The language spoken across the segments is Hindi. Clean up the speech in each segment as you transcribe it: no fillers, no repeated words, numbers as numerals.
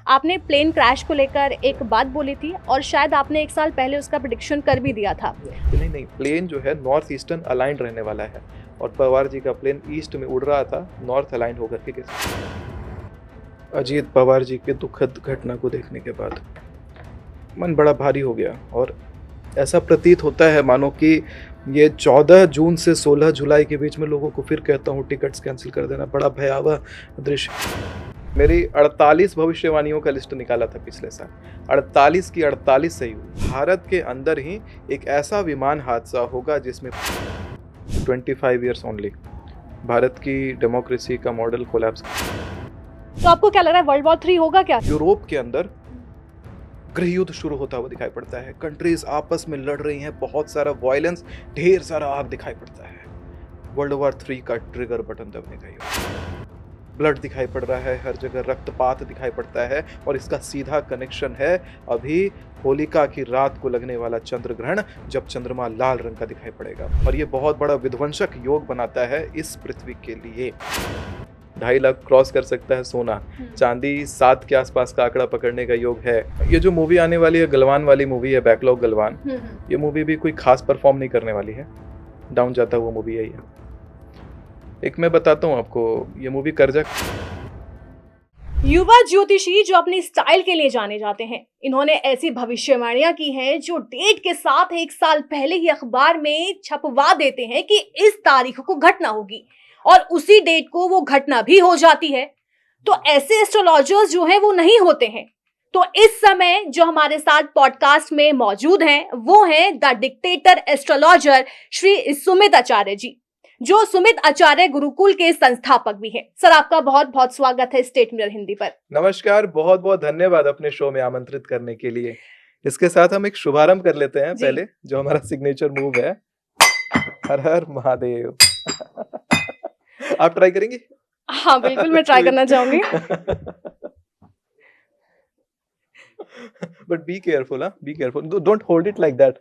आपने प्लेन क्रैश को लेकर एक बात बोली थी और शायद आपने 1 साल पहले उसका प्रेडिक्शन कर भी दिया था। नहीं, प्लेन जो है नॉर्थ ईस्टर्न अलाइंड रहने वाला है और पवार जी का प्लेन ईस्ट में उड़ रहा था नॉर्थ अलाइंड होकर के। अजीत पवार जी के दुखद घटना को देखने के बाद मन बड़ा भारी हो गया और ऐसा प्रतीत होता है मानो कि ये 14 जून से 16 जुलाई के बीच में लोगों को फिर कहता हूँ टिकट्स कैंसिल कर देना। बड़ा भयावह दृश्य। मेरी 48 भविष्यवाणियों का लिस्ट निकाला था पिछले साल, 48 की 48 सही हुई। भारत के अंदर ही एक ऐसा विमान हादसा होगा जिसमें 25 ईयर्स ओनली भारत की डेमोक्रेसी का मॉडल कोलैप्स। तो आपको क्या लग रहा है, वर्ल्ड वॉर 3 होगा क्या? यूरोप के अंदर गृह युद्ध शुरू होता हुआ दिखाई पड़ता है। कंट्रीज आपस में लड़ रही हैं, बहुत सारा वायलेंस, ढेर सारा आग दिखाई पड़ता है। वर्ल्ड वॉर 3 का ट्रिगर बटन दबने का ही ब्लड दिखाई पड़ रहा है, हर जगह रक्तपात दिखाई पड़ता है और इसका सीधा कनेक्शन है अभी होलिका की रात को लगने वाला चंद्र ग्रहण, जब चंद्रमा लाल रंग का दिखाई पड़ेगा और ये बहुत बड़ा विध्वंसक योग बनाता है इस पृथ्वी के लिए। 2.5 लाख क्रॉस कर सकता है सोना, चांदी 7 के आसपास का आंकड़ा पकड़ने का योग है। ये जो मूवी आने वाली है, गलवान वाली मूवी है, बैकलॉग गलवान, ये मूवी भी कोई खास परफॉर्म नहीं करने वाली है, डाउन जाता हुआ मूवी है ये। एक मैं बताता हूँ आपको, ये मूवी कर्जा। युवा ज्योतिषी जो अपनी स्टाइल के लिए जाने जाते हैं, इन्होंने ऐसी भविष्यवाणियां की हैं जो डेट के साथ 1 साल पहले ही अखबार में छपवा देते हैं कि इस तारीख को घटना होगी और उसी डेट को वो घटना भी हो जाती है। तो ऐसे एस्ट्रोलॉजर्स जो हैं वो नहीं होते हैं। तो इस समय जो हमारे साथ पॉडकास्ट में मौजूद हैं वो हैं the dictator astrologer Shri Sumit Acharya ji, जो सुमित आचार्य गुरुकुल के संस्थापक भी हैं। सर, आपका बहुत बहुत स्वागत है स्टेट मिरर हिंदी पर। नमस्कार, बहुत बहुत धन्यवाद अपने शो में आमंत्रित करने के लिए। इसके साथ हम एक शुभारंभ कर लेते हैं पहले, जो हमारा सिग्नेचर मूव है, हर हर महादेव। आप ट्राई करेंगे? हाँ बिल्कुल, मैं ट्राई करना चाहूंगी। But be careful, be careful, don't hold it like that.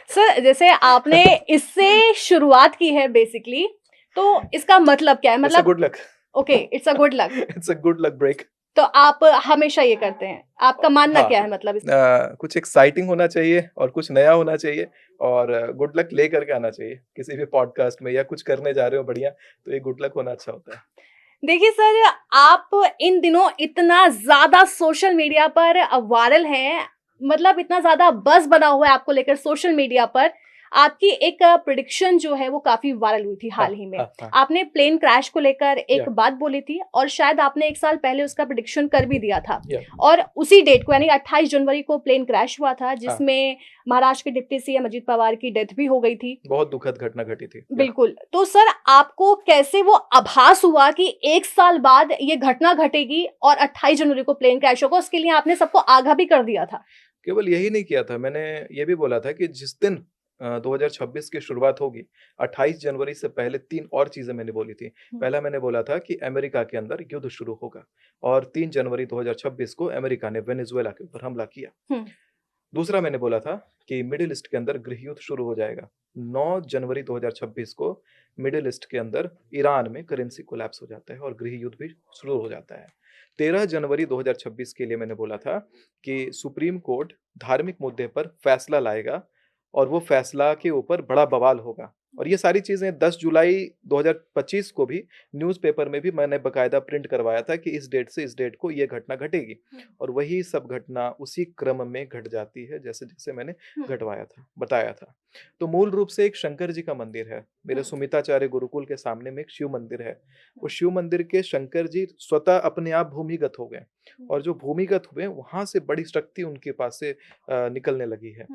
Sir, जैसे आपने इससे शुरुआत की है बेसिकली, तो इसका मतलब क्या है? मतलब good luck. Okay, it's a good luck. It's a good luck break. तो आप हमेशा ये करते हैं, आपका मानना क्या है? मतलब कुछ एक्साइटिंग होना चाहिए और कुछ नया होना चाहिए और गुड लक ले करके आना चाहिए किसी भी पॉडकास्ट में, या कुछ करने जा रहे हो बढ़िया, तो ये गुड लक होना अच्छा होता है। देखिए सर, आप इन दिनों इतना ज्यादा सोशल मीडिया पर वायरल हैं, मतलब इतना ज्यादा बज़ बना हुआ है आपको लेकर सोशल मीडिया पर। आपकी एक प्रेडिक्शन जो है वो काफी वायरल हुई थी हाल ही में। आपने प्लेन क्रैश को लेकर एक बात बोली थी और शायद आपने 1 साल पहले उसका प्रेडिक्शन कर भी दिया था। और उसी डेट को यानी 28 जनवरी को प्लेन क्रैश हुआ था, जिसमें महाराष्ट्र के डिप्टी सीएम अजीत पवार की डेथ भी हो गई थी। बहुत दुखद घटना घटी थी। बिल्कुल। तो सर, आपको कैसे वो आभास हुआ कि 1 साल बाद ये घटना घटेगी और 28 जनवरी को प्लेन क्रैश होगा? उसके लिए आपने सबको आगाह भी कर दिया था। केवल यही नहीं किया था, मैंने ये भी बोला था कि जिस दिन 2026 की शुरुआत होगी, 28 जनवरी से पहले 3 और चीजें मैंने बोली थी। पहला मैंने बोला था कि अमेरिका के अंदर युद्ध शुरू होगा और 3 जनवरी 2026 को अमेरिका ने वेनेजुएला के ऊपर हमला किया। दूसरा मैंने बोला था कि मिडिल ईस्ट के अंदर गृह युद्ध शुरू हो जाएगा। 9 जनवरी 2026 को मिडिल ईस्ट के अंदर ईरान में करेंसी कोलैप्स हो जाता है और गृह युद्ध भी शुरू हो जाता है। 13 जनवरी 2026 के लिए मैंने बोला था कि सुप्रीम कोर्ट धार्मिक मुद्दे पर फैसला लाएगा और वो फैसला के ऊपर बड़ा बवाल होगा। और ये सारी चीजें 10 जुलाई 2025 को भी न्यूज़पेपर में भी मैंने बकायदा प्रिंट करवाया था कि इस डेट से इस डेट को ये घटना घटेगी और वही सब घटना उसी क्रम में घट जाती है जैसे जैसे मैंने घटवाया था, बताया था। तो मूल रूप से एक शंकर जी का मंदिर है मेरे सुमिताचार्य गुरुकुल के सामने में, एक शिव मंदिर है। वो शिव मंदिर के शंकर जी स्वतः अपने आप भूमिगत हो गए और जो भूमिगत हुए वहां से बड़ी शक्ति उनके पास से निकलने लगी है।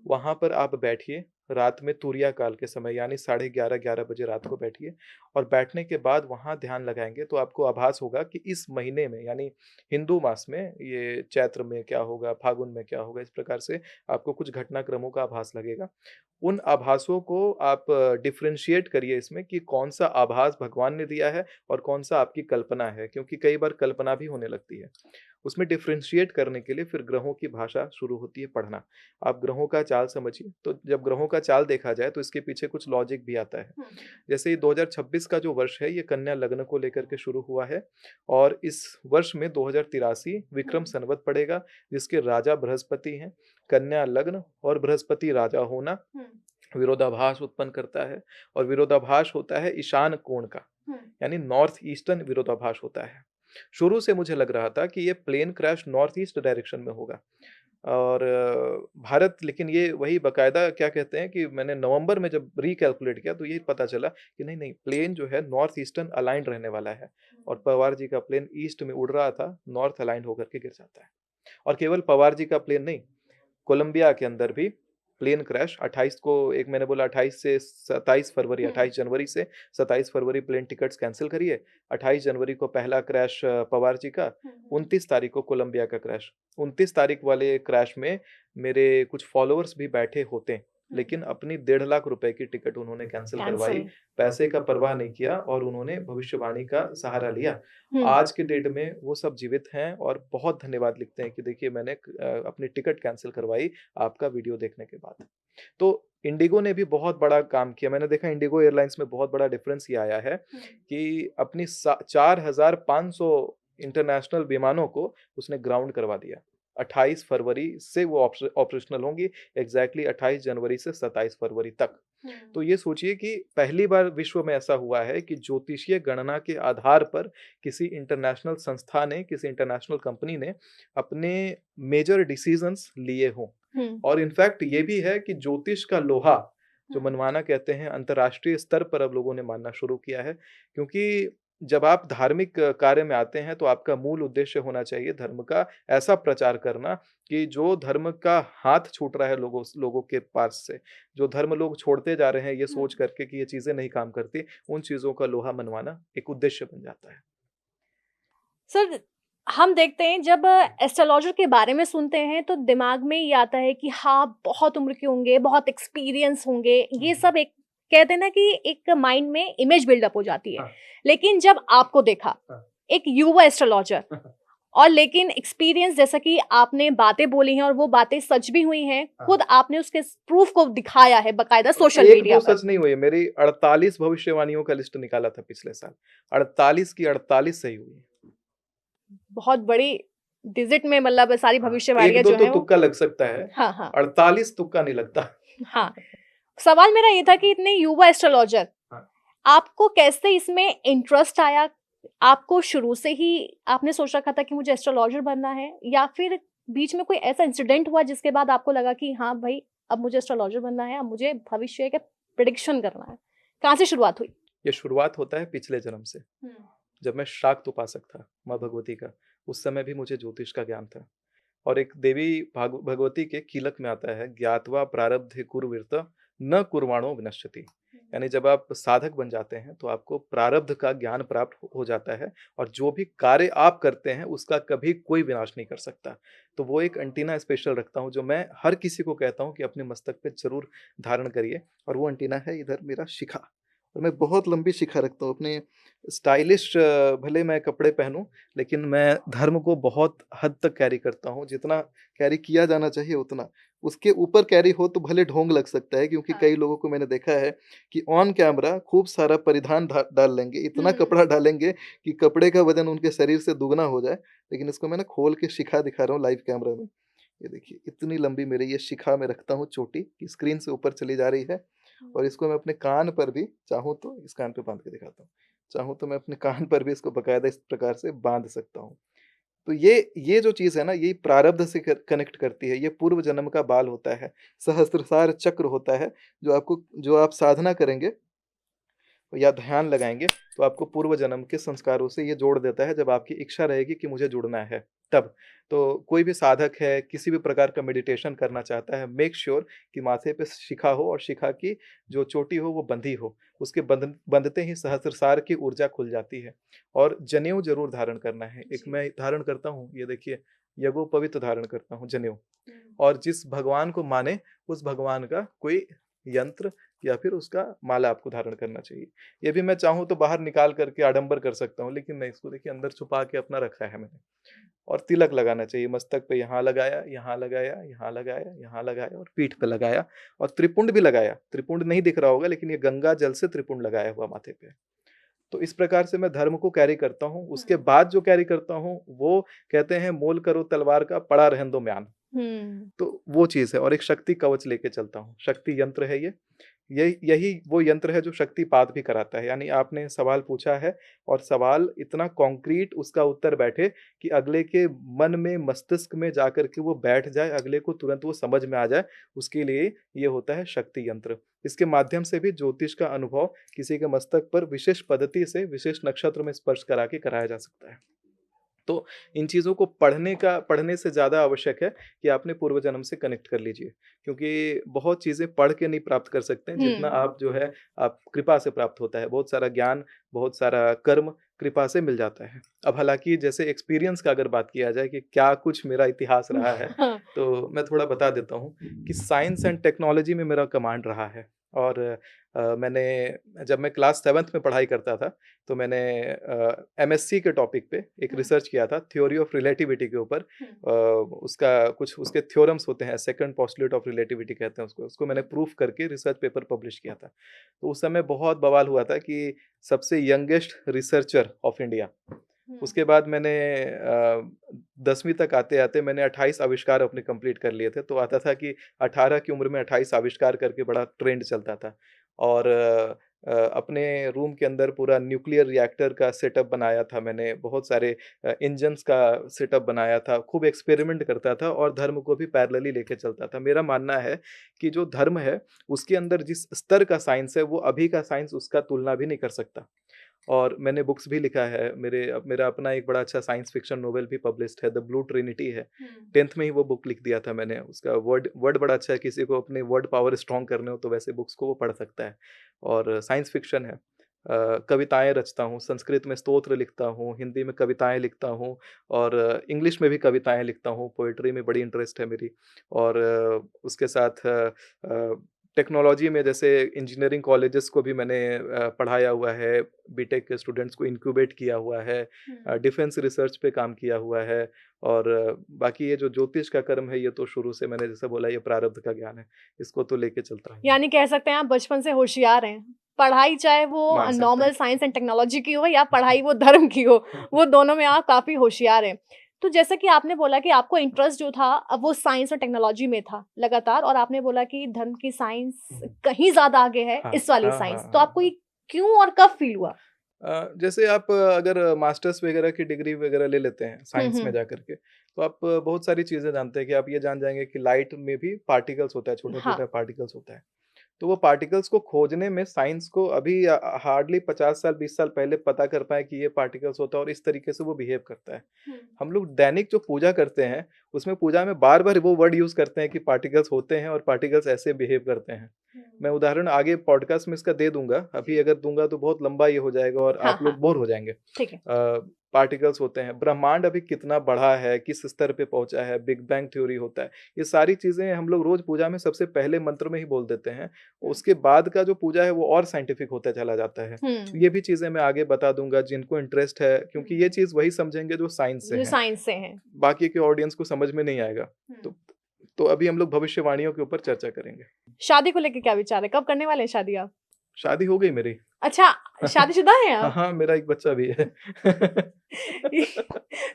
वहां पर आप बैठिए रात में तुरिया काल के समय, यानी 11:30 बजे रात को बैठिए और बैठने के बाद वहां ध्यान लगाएंगे तो आपको आभास होगा कि इस महीने में, यानी हिंदू मास में, ये चैत्र में क्या होगा, फागुन में क्या होगा, इस प्रकार से आपको कुछ घटनाक्रमों का आभास लगेगा। उन आभासों को आप डिफरेंशिएट करिए इसमें कि कौन सा आभास भगवान ने दिया है और कौन सा आपकी कल्पना है, क्योंकि कई बार कल्पना भी होने लगती है। उसमें डिफरेंशिएट करने के लिए फिर ग्रहों की भाषा शुरू होती है पढ़ना। आप ग्रहों का चाल समझिए, तो जब ग्रहों का चाल देखा जाए तो इसके पीछे कुछ लॉजिक भी आता है। जैसे ये 2026 का जो वर्ष है ये कन्या लग्न को लेकर के शुरू हुआ है और इस वर्ष में 2083 विक्रम संवत पड़ेगा, जिसके राजा बृहस्पति हैं। कन्या लग्न और बृहस्पति राजा होना विरोधाभास उत्पन्न करता है और विरोधाभास होता है ईशान कोण का, यानी नॉर्थ ईस्टर्न विरोधाभास होता है। शुरू से मुझे लग रहा था कि ये plane crash north east direction में होगा और भारत, लेकिन ये वही बकायदा क्या कहते हैं कि मैंने नवंबर में जब रिकैलकुलेट किया तो ये पता चला कि नहीं नहीं, प्लेन जो है नॉर्थ ईस्टर्न अलाइंड रहने वाला है और पवार जी का प्लेन ईस्ट में उड़ रहा था, नॉर्थ अलाइंड होकर के गिर जाता है। और केवल पवार जी का प्लेन नहीं, कोलंबिया के अंदर भी प्लेन क्रैश 28 को, एक मैंने बोला 28 से 27 फरवरी, 28 जनवरी से 27 फरवरी प्लेन टिकट्स कैंसिल करिए। 28 जनवरी को पहला क्रैश पवार जी का, 29 तारीख को कोलंबिया का क्रैश। 29 तारीख वाले क्रैश में मेरे कुछ फॉलोअर्स भी बैठे होते, लेकिन अपनी 1.5 लाख रुपए की टिकट उन्होंने कैंसिल करवाई, पैसे का परवाह नहीं किया और उन्होंने भविष्यवाणी का सहारा लिया। आज के डेट में वो सब जीवित हैं और बहुत धन्यवाद लिखते हैं कि देखिए मैंने अपनी टिकट कैंसिल करवाई आपका वीडियो देखने के बाद। तो इंडिगो ने भी बहुत बड़ा काम किया। मैंने देखा इंडिगो एयरलाइंस में बहुत बड़ा डिफरेंस ये आया है कि अपनी 4500 इंटरनेशनल विमानों को उसने ग्राउंड करवा दिया। 28 फरवरी से वो ऑपरेशनल होंगी, एग्जैक्टली 28 जनवरी से 27 फरवरी तक। तो ये सोचिए कि पहली बार विश्व में ऐसा हुआ है कि ज्योतिषीय गणना के आधार पर किसी इंटरनेशनल संस्था ने, किसी इंटरनेशनल कंपनी ने अपने मेजर डिसीजंस लिए हों। और इनफैक्ट ये भी है कि ज्योतिष का लोहा जो मनवाना कहते हैं, अंतर्राष्ट्रीय स्तर पर अब लोगों ने मानना शुरू किया है, क्योंकि जब आप धार्मिक कार्य में आते हैं तो आपका मूल उद्देश्य होना चाहिए धर्म का ऐसा प्रचार करना कि जो धर्म का हाथ छूट रहा है लोगों के पास से, जो धर्म लोग छोड़ते जा रहे हैं ये सोच करके कि ये चीजें नहीं काम करती, उन चीजों का लोहा मनवाना एक उद्देश्य बन जाता है। सर, हम देखते हैं जब एस्ट्रोलॉजर के बारे में सुनते हैं तो दिमाग में ये आता है कि हाँ, बहुत उम्र के होंगे, बहुत एक्सपीरियंस होंगे, ये सब एक कहते हैं ना कि एक माइंड में इमेज बिल्डअप हो जाती है। हाँ। लेकिन जब आपको देखा एक युवा एस्ट्रोलॉजर और लेकिन एक्सपीरियंस, जैसा कि आपने बातें बोली हैं और वो बातें सच भी हुई हैं, खुद आपने उसके प्रूफ को दिखाया है बकायदा सोशल मीडिया पर। सच नहीं हुई, मेरी 48 भविष्यवाणियों का लिस्ट निकाला था पिछले साल, 48 की 48 सही हुई। बहुत बड़ी डिजिट में, मतलब सारी भविष्यवाणियां जो है तो तुक्का लग सकता है। हाँ। 48 तुक्का नहीं लगता। हाँ, सवाल मेरा ये था कि इतने युवा एस्ट्रोलॉजर, आपको कैसे इसमें इंटरेस्ट आया? आपको शुरू से ही आपने सोच रखा था कि मुझे एस्ट्रोलॉजर बनना है, या फिर बीच में कोई ऐसा इंसिडेंट हुआ जिसके बाद आपको लगा कि हाँ भाई, अब मुझे एस्ट्रोलॉजर बनना है, अब मुझे भविष्य का प्रेडिक्शन करना है? कहाँ से शुरुआत हुई? ये शुरुआत होता है पिछले जन्म से। जब मैं शाक्त उपासक था माँ भगवती का, उस समय भी मुझे ज्योतिष का ज्ञान था। और एक देवी भगवती के कीलक में आता है, ज्ञात्वा प्रारब्धे कुर्वीर्त न कुर्वाणो विनश्यति। यानी जब आप साधक बन जाते हैं तो आपको प्रारब्ध का ज्ञान प्राप्त हो जाता है और जो भी कार्य आप करते हैं उसका कभी कोई विनाश नहीं कर सकता। तो वो एक एंटीना स्पेशल रखता हूँ जो मैं हर किसी को कहता हूँ कि अपने मस्तक पे जरूर धारण करिए, और वो एंटीना है इधर मेरा शिखा। और मैं बहुत लंबी शिखा रखता हूँ अपने। स्टाइलिश भले मैं कपड़े पहनूं, लेकिन मैं धर्म को बहुत हद तक कैरी करता हूँ, जितना कैरी किया जाना चाहिए उतना। उसके ऊपर कैरी हो तो भले ढोंग लग सकता है, क्योंकि कई लोगों को मैंने देखा है कि ऑन कैमरा खूब सारा परिधान डाल लेंगे, इतना कपड़ा डालेंगे कि कपड़े का वजन उनके शरीर से दुगना हो जाए। लेकिन इसको मैंने खोल के शिखा दिखा रहा हूँ लाइव कैमरा में। ये देखिए इतनी लंबी मेरी ये शिखा में रखता हूँ, चोटी की स्क्रीन से ऊपर चली जा रही है। और इसको मैं अपने कान पर भी चाहूँ तो इस कान पे बांध के दिखाता हूँ, चाहूँ तो मैं अपने कान पर भी इसको बकायदा इस प्रकार से बांध सकता हूँ। तो ये जो चीज़ है ना, ये प्रारब्ध से कनेक्ट करती है। ये पूर्व जन्म का बाल होता है, सहस्त्रसार चक्र होता है, जो आप साधना करेंगे या ध्यान लगाएंगे तो आपको पूर्व जन्म के संस्कारों से ये जोड़ देता है। जब आपकी इच्छा रहेगी कि मुझे जुड़ना है तब। तो कोई भी साधक है, किसी भी प्रकार का मेडिटेशन करना चाहता है, मेक श्योर कि माथे पे शिखा हो और शिखा की जो चोटी हो वो बंधी हो। उसके बंधते ही सहस्त्रसार की ऊर्जा खुल जाती है। और जनेऊ जरूर धारण करना है। एक मैं धारण करता हूँ, ये देखिए यज्ञोपवीत धारण करता हूँ जनेऊ। और जिस भगवान को माने उस भगवान का कोई यंत्र, या फिर उसका माला आपको धारण करना चाहिए। ये भी मैं चाहूँ तो बाहर निकाल करके आडंबर कर सकता हूँ, लेकिन नहीं, इसको देखिए अंदर छुपा के अपना रखा है मैंने। और तिलक लगाना चाहिए मस्तक पे, यहाँ लगाया, यहाँ लगाया, यहाँ लगाया, यहाँ लगाया और पीठ पे लगाया और त्रिपुंड भी लगाया। त्रिपुंड नहीं दिख रहा होगा, लेकिन ये गंगा जल से त्रिपुंड लगाया हुआ माथे पे। तो इस प्रकार से मैं धर्म को कैरी करता हूँ। उसके बाद जो कैरी करता हूँ, वो कहते हैं मोल करो तलवार का, पड़ा रहन दो म्यान। तो वो चीज़ है। और एक शक्ति कवच लेके चलता हूँ। शक्ति यंत्र है ये। यही वो यंत्र है जो शक्तिपात भी कराता है। यानी आपने सवाल पूछा है और सवाल इतना कॉन्क्रीट उसका उत्तर बैठे कि अगले के मन में, मस्तिष्क में जाकर के वो बैठ जाए, अगले को तुरंत वो समझ में आ जाए, उसके लिए ये होता है शक्ति यंत्र। इसके माध्यम से भी ज्योतिष का अनुभव किसी के मस्तक पर विशेष पद्धति से, विशेष नक्षत्र में स्पर्श करा के कराया जा सकता है। तो इन चीज़ों को पढ़ने से ज़्यादा आवश्यक है कि आपने पूर्व जन्म से कनेक्ट कर लीजिए, क्योंकि बहुत चीज़ें पढ़ के नहीं प्राप्त कर सकते हैं, जितना आप जो है आप कृपा से प्राप्त होता है। बहुत सारा ज्ञान, बहुत सारा कर्म कृपा से मिल जाता है। अब हालाँकि जैसे एक्सपीरियंस का अगर बात किया जाए कि क्या कुछ मेरा इतिहास रहा है, हाँ। तो मैं थोड़ा बता देता हूँ कि साइंस एंड टेक्नोलॉजी में मेरा कमांड रहा है। और मैंने जब मैं क्लास 7th में पढ़ाई करता था, तो मैंने एमएससी के टॉपिक पे एक रिसर्च किया था, थ्योरी ऑफ रिलेटिविटी के ऊपर। उसका कुछ उसके थ्योरम्स होते हैं, सेकंड पोस्टुलेट ऑफ रिलेटिविटी कहते हैं उसको मैंने प्रूफ करके रिसर्च पेपर पब्लिश किया था। तो उस समय बहुत बवाल हुआ था कि सबसे यंगेस्ट रिसर्चर ऑफ इंडिया। उसके बाद मैंने 10वीं तक आते-आते मैंने 28 आविष्कार अपने कंप्लीट कर लिए थे। तो आता था कि 18 की उम्र में 28 आविष्कार करके बड़ा ट्रेंड चलता था। और अपने रूम के अंदर पूरा न्यूक्लियर रिएक्टर का सेटअप बनाया था मैंने, बहुत सारे इंजन्स का सेटअप बनाया था, खूब एक्सपेरिमेंट करता था और धर्म को भी पैरेलली लेके चलता था। मेरा मानना है कि जो धर्म है, उसके अंदर जिस स्तर का साइंस है, वो अभी का साइंस उसका तुलना भी नहीं कर सकता। और मैंने बुक्स भी लिखा है। मेरा अपना एक बड़ा अच्छा साइंस फिक्शन नोवेल भी पब्लिश्ड है, द ब्लू ट्रिनिटी है। 10th में ही वो बुक लिख दिया था मैंने। उसका वर्ड बड़ा अच्छा है, किसी को अपने वर्ड पावर स्ट्रॉन्ग करने हो तो वैसे बुक्स को वो पढ़ सकता है। और साइंस फिक्शन है। कविताएँ रचता हूँ, संस्कृत में स्तोत्र लिखता हूँ, हिंदी में कविताएँ लिखता हूँ और इंग्लिश में भी कविताएँ लिखता हूँ, पोएट्री में बड़ी इंटरेस्ट है मेरी। और उसके साथ टेक्नोलॉजी में जैसे इंजीनियरिंग कॉलेजेस को भी मैंने पढ़ाया हुआ है, बीटेक के स्टूडेंट्स को इनक्यूबेट किया हुआ है, डिफेंस रिसर्च पे काम किया हुआ है। और बाकी ये जो ज्योतिष का कर्म है, ये तो शुरू से मैंने जैसे बोला, ये प्रारब्ध का ज्ञान है, इसको तो लेके चलता हूँ। यानी कह सकते हैं आप बचपन से होशियार हैं। पढ़ाई चाहे वो मान सकते नॉर्मल हैं। साइंस एंड टेक्नोलॉजी की हो या पढ़ाई वो धर्म की हो, वो दोनों में आप काफ़ी होशियार हैं। तो जैसा कि आपने बोला कि आपको इंटरेस्ट जो था अब वो साइंस और टेक्नोलॉजी में था लगातार, और आपने बोला कि धर्म की साइंस कहीं ज़्यादा आगे है हाँ, इस वाली हाँ, साइंस। हाँ, तो हाँ, आपको हाँ। ये क्यों और कब फ़ील हुआ? जैसे आप अगर मास्टर्स वगैरह की डिग्री वगैरह ले लेते हैं हुँ, साइंस में हुँ। जाकर के, तो आप बहुत सारी चीज़ें जानते हैं कि आप ये जान जाएँगे कि लाइट में भी पार्टिकल्स होता है, छोटा-छोटा हाँ। पार्टिकल्स होता है। तो वो पार्टिकल्स को खोजने में साइंस को अभी हार्डली 50 साल 20 साल पहले पता कर पाए कि ये पार्टिकल्स होता है और इस तरीके से वो बिहेव करता है। हम लोग दैनिक जो पूजा करते हैं, उसमें पूजा में बार-बार वो वर्ड यूज़ करते हैं कि पार्टिकल्स होते हैं और पार्टिकल्स ऐसे बिहेव करते हैं। मैं उदाहरण आगे पॉडकास्ट में इसका दे दूँगा, अभी अगर दूँगा तो बहुत लंबा ये हो जाएगा और हाँ, आप लोग हाँ। बोर हो जाएँगे। ठीक है। पार्टिकल्स होते हैं, ब्रह्मांड अभी कितना बड़ा है, किस स्तर पे पहुँचा है, बिग बैंग थ्योरी होता है। ये सारी चीज़ें हम लोग रोज़ पूजा में सबसे पहले मंत्र में ही बोल देते हैं। उसके बाद का जो पूजा है वो और साइंटिफिक होता चला जाता है। तो हुँ। ये भी चीज़ें मैं आगे बता दूँगा जिनको इंटरेस्ट है, क्योंकि ये चीज़ वही समझेंगे जो साइंस से जो हैं। साइंस से हैं। बाकी के ऑडियंस को समझ में नहीं आएगा। तो तो अभी हम लोग भविष्यवाणियों के ऊपर चर्चा करेंगे। शादी को लेके क्या विचार है? कब करने वाले हैं शादी आप? शादी हो गई मेरी। अच्छा, शादीशुदा हैं हाँ, आप? हाँ, मेरा एक बच्चा भी है।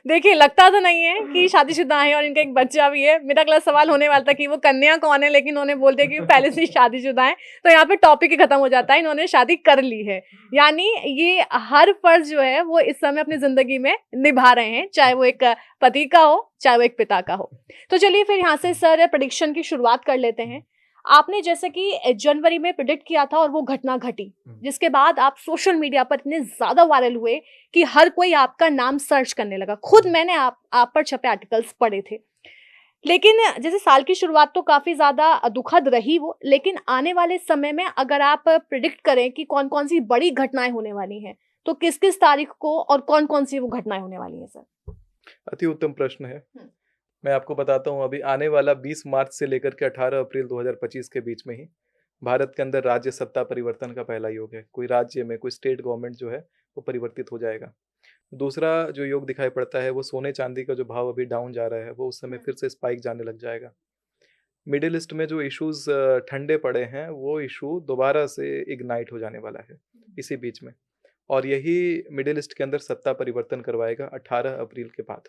देखिए, लगता तो नहीं है कि शादीशुदा हैं और इनका एक बच्चा भी है। मेरा अगला सवाल होने वाला था कि वो कन्या कौन है, लेकिन उन्होंने बोल दिया कि वो पहले से ही शादीशुदा हैं। तो यहाँ पे टॉपिक ही खत्म हो जाता है, इन्होंने शादी कर ली है। यानी ये हर फ़र्ज़ जो है वो इस समय अपनी ज़िंदगी में निभा रहे हैं, चाहे वो एक पति का हो, चाहे वो एक पिता का हो। तो चलिए फिर यहाँ से सर प्रेडिक्शन की शुरुआत कर लेते हैं। आपने जैसे कि जनवरी में प्रेडिक्ट किया था और वो घटना घटी, जिसके बाद आप सोशल मीडिया पर इतने ज़्यादा वायरल हुए कि हर कोई आपका नाम सर्च करने लगा। खुद मैंने आप पर छपे आर्टिकल्स पढ़े थे। लेकिन जैसे साल की शुरुआत तो काफ़ी ज़्यादा दुखद रही वो, लेकिन आने वाले समय में अगर आप प्रेडिक्ट करें कि कौन-कौन सी बड़ी घटनाएँ होने वाली हैं, तो किस-किस तारीख को और कौन-कौन सी वो घटनाएँ होने वाली हैं सर? अति उत्तम प्रश्न है। मैं आपको बताता हूँ, अभी आने वाला 20 मार्च से लेकर के 18 अप्रैल 2025 के बीच में ही भारत के अंदर राज्य सत्ता परिवर्तन का पहला योग है। कोई राज्य में कोई स्टेट गवर्नमेंट जो है वो परिवर्तित हो जाएगा। दूसरा जो योग दिखाई पड़ता है वो सोने-चांदी का जो भाव अभी डाउन जा रहा है वो उस समय हुँ। फिर से स्पाइक जाने लग जाएगा। मिडल ईस्ट में जो इश्यूज़ ठंडे पड़े हैं वो इश्यू दोबारा से इग्नाइट हो जाने वाला है इसी बीच में। और यही मिडल ईस्ट के अंदर सत्ता परिवर्तन करवाएगा 18 अप्रैल के बाद।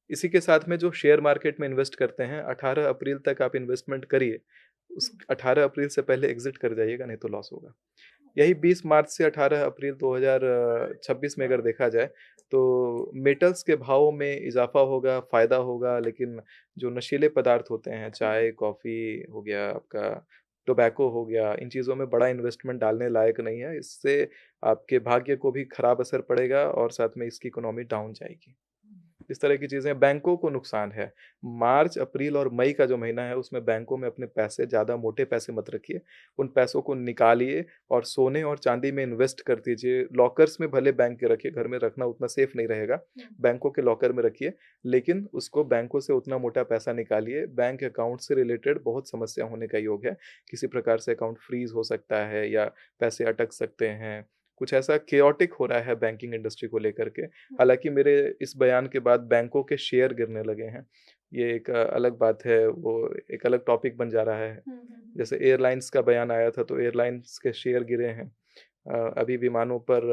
इसी के साथ में जो शेयर मार्केट में इन्वेस्ट करते हैं 18 अप्रैल तक आप इन्वेस्टमेंट करिए। उस 18 अप्रैल से पहले एग्ज़िट कर जाइएगा नहीं तो लॉस होगा। यही 20 मार्च से 18 अप्रैल 2026 में अगर देखा जाए तो मेटल्स के भावों में इज़ाफ़ा होगा, फ़ायदा होगा, लेकिन जो नशीले पदार्थ होते हैं, चाय, कॉफ़ी हो गया आपका, टोबैको हो गया, इन चीज़ों में बड़ा इन्वेस्टमेंट डालने लायक नहीं है। इससे आपके भाग्य को भी खराब असर पड़ेगा और साथ में इसकी इकोनॉमी डाउन जाएगी। इस तरह की चीज़ें बैंकों को नुकसान है। मार्च, अप्रैल और मई का जो महीना है उसमें बैंकों में अपने पैसे ज़्यादा मोटे पैसे मत रखिए। उन पैसों को निकालिए और सोने और चाँदी में इन्वेस्ट कर दीजिए। लॉकर्स में भले बैंक के रखिए, घर में रखना उतना सेफ नहीं रहेगा। बैंकों के लॉकर में रखिए, लेकिन उसको बैंकों से उतना मोटा पैसा निकालिए। बैंक अकाउंट से रिलेटेड बहुत समस्या होने का योग है। किसी प्रकार से अकाउंट फ्रीज़ हो सकता है या पैसे अटक सकते हैं। कुछ ऐसा केओटिक हो रहा है बैंकिंग इंडस्ट्री को लेकर के। हालाँकि मेरे इस बयान के बाद बैंकों के शेयर गिरने लगे हैं। ये एक अलग बात है, वो एक अलग टॉपिक बन जा रहा है। जैसे एयरलाइंस का बयान आया था, तो एयरलाइंस के शेयर गिरे हैं। अभी विमानों पर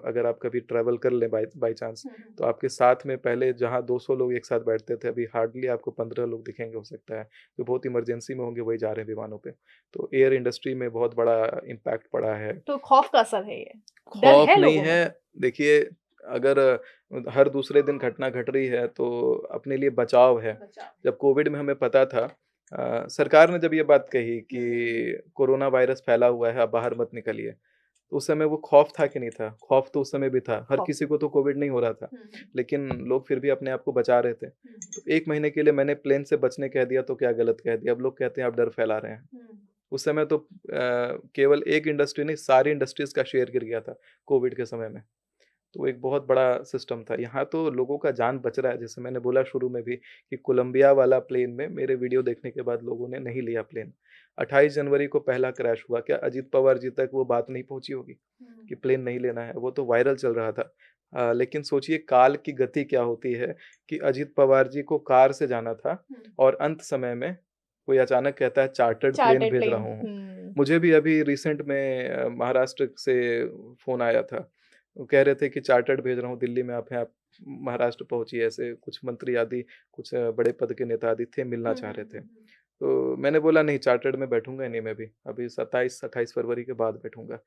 अगर आप कभी ट्रैवल कर लें बाय बाय चांस, तो आपके साथ में पहले जहाँ 200 लोग एक साथ बैठते थे, अभी हार्डली आपको 15 लोग दिखेंगे हो सकता है। जो बहुत इमरजेंसी में होंगे वही जा रहे हैं विमानों पे। तो एयर इंडस्ट्री में बहुत बड़ा इम्पैक्ट पड़ा है। तो खौफ का असर है ये, डर खौफ है नहीं लोगों में। है, देखिए अगर हर दूसरे दिन घटना घट रही है तो अपने लिए बचाव है। बचाव। जब कोविड में हमें पता था सरकार ने जब ये बात कही कि कोरोना वायरस फैला हुआ है, आप बाहर मत निकलिए, तो उस समय वो खौफ था कि नहीं था? खौफ तो उस समय भी था। हर खौफ। किसी को तो कोविड नहीं हो रहा था, लेकिन लोग फिर भी अपने आप को बचा रहे थे। तो 1 महीने के लिए मैंने प्लेन से बचने कह दिया तो क्या गलत कह दिया? अब लोग कहते हैं आप डर फैला रहे हैं। उस समय तो केवल एक इंडस्ट्री नहीं, सारी इंडस्ट्रीज़ का शेयर गिर गया था कोविड के समय में। तो एक बहुत बड़ा सिस्टम था। यहाँ तो लोगों का जान बच रहा है, जैसे मैंने बोला शुरू में भी कि कोलंबिया वाला प्लेन में मेरे वीडियो देखने के बाद लोगों ने नहीं लिया प्लेन। 28 जनवरी को पहला क्रैश हुआ। क्या अजीत पवार जी तक वो बात नहीं पहुँची होगी कि प्लेन नहीं लेना है? वो तो वायरल चल रहा था। लेकिन सोचिए काल की गति क्या होती है कि अजीत पवार जी को कार से जाना था और अंत समय में कोई अचानक कहता है चार्टर्ड प्लेन चार्टर्ड भेज रहा प्लेन। हूँ। मुझे भी अभी रिसेंट में महाराष्ट्र से फ़ोन आया था। वो कह रहे थे कि चार्टर्ड भेज रहा हूँ, दिल्ली में आप हैं, आप महाराष्ट्र पहुँचिए। ऐसे कुछ मंत्री आदि, कुछ बड़े पद के नेता आदि थे, मिलना चाह रहे थे। तो मैंने बोला नहीं, चार्टर्ड में बैठूँगा ही नहीं मैं भी। अभी 27-28 फरवरी के बाद बैठूँगा।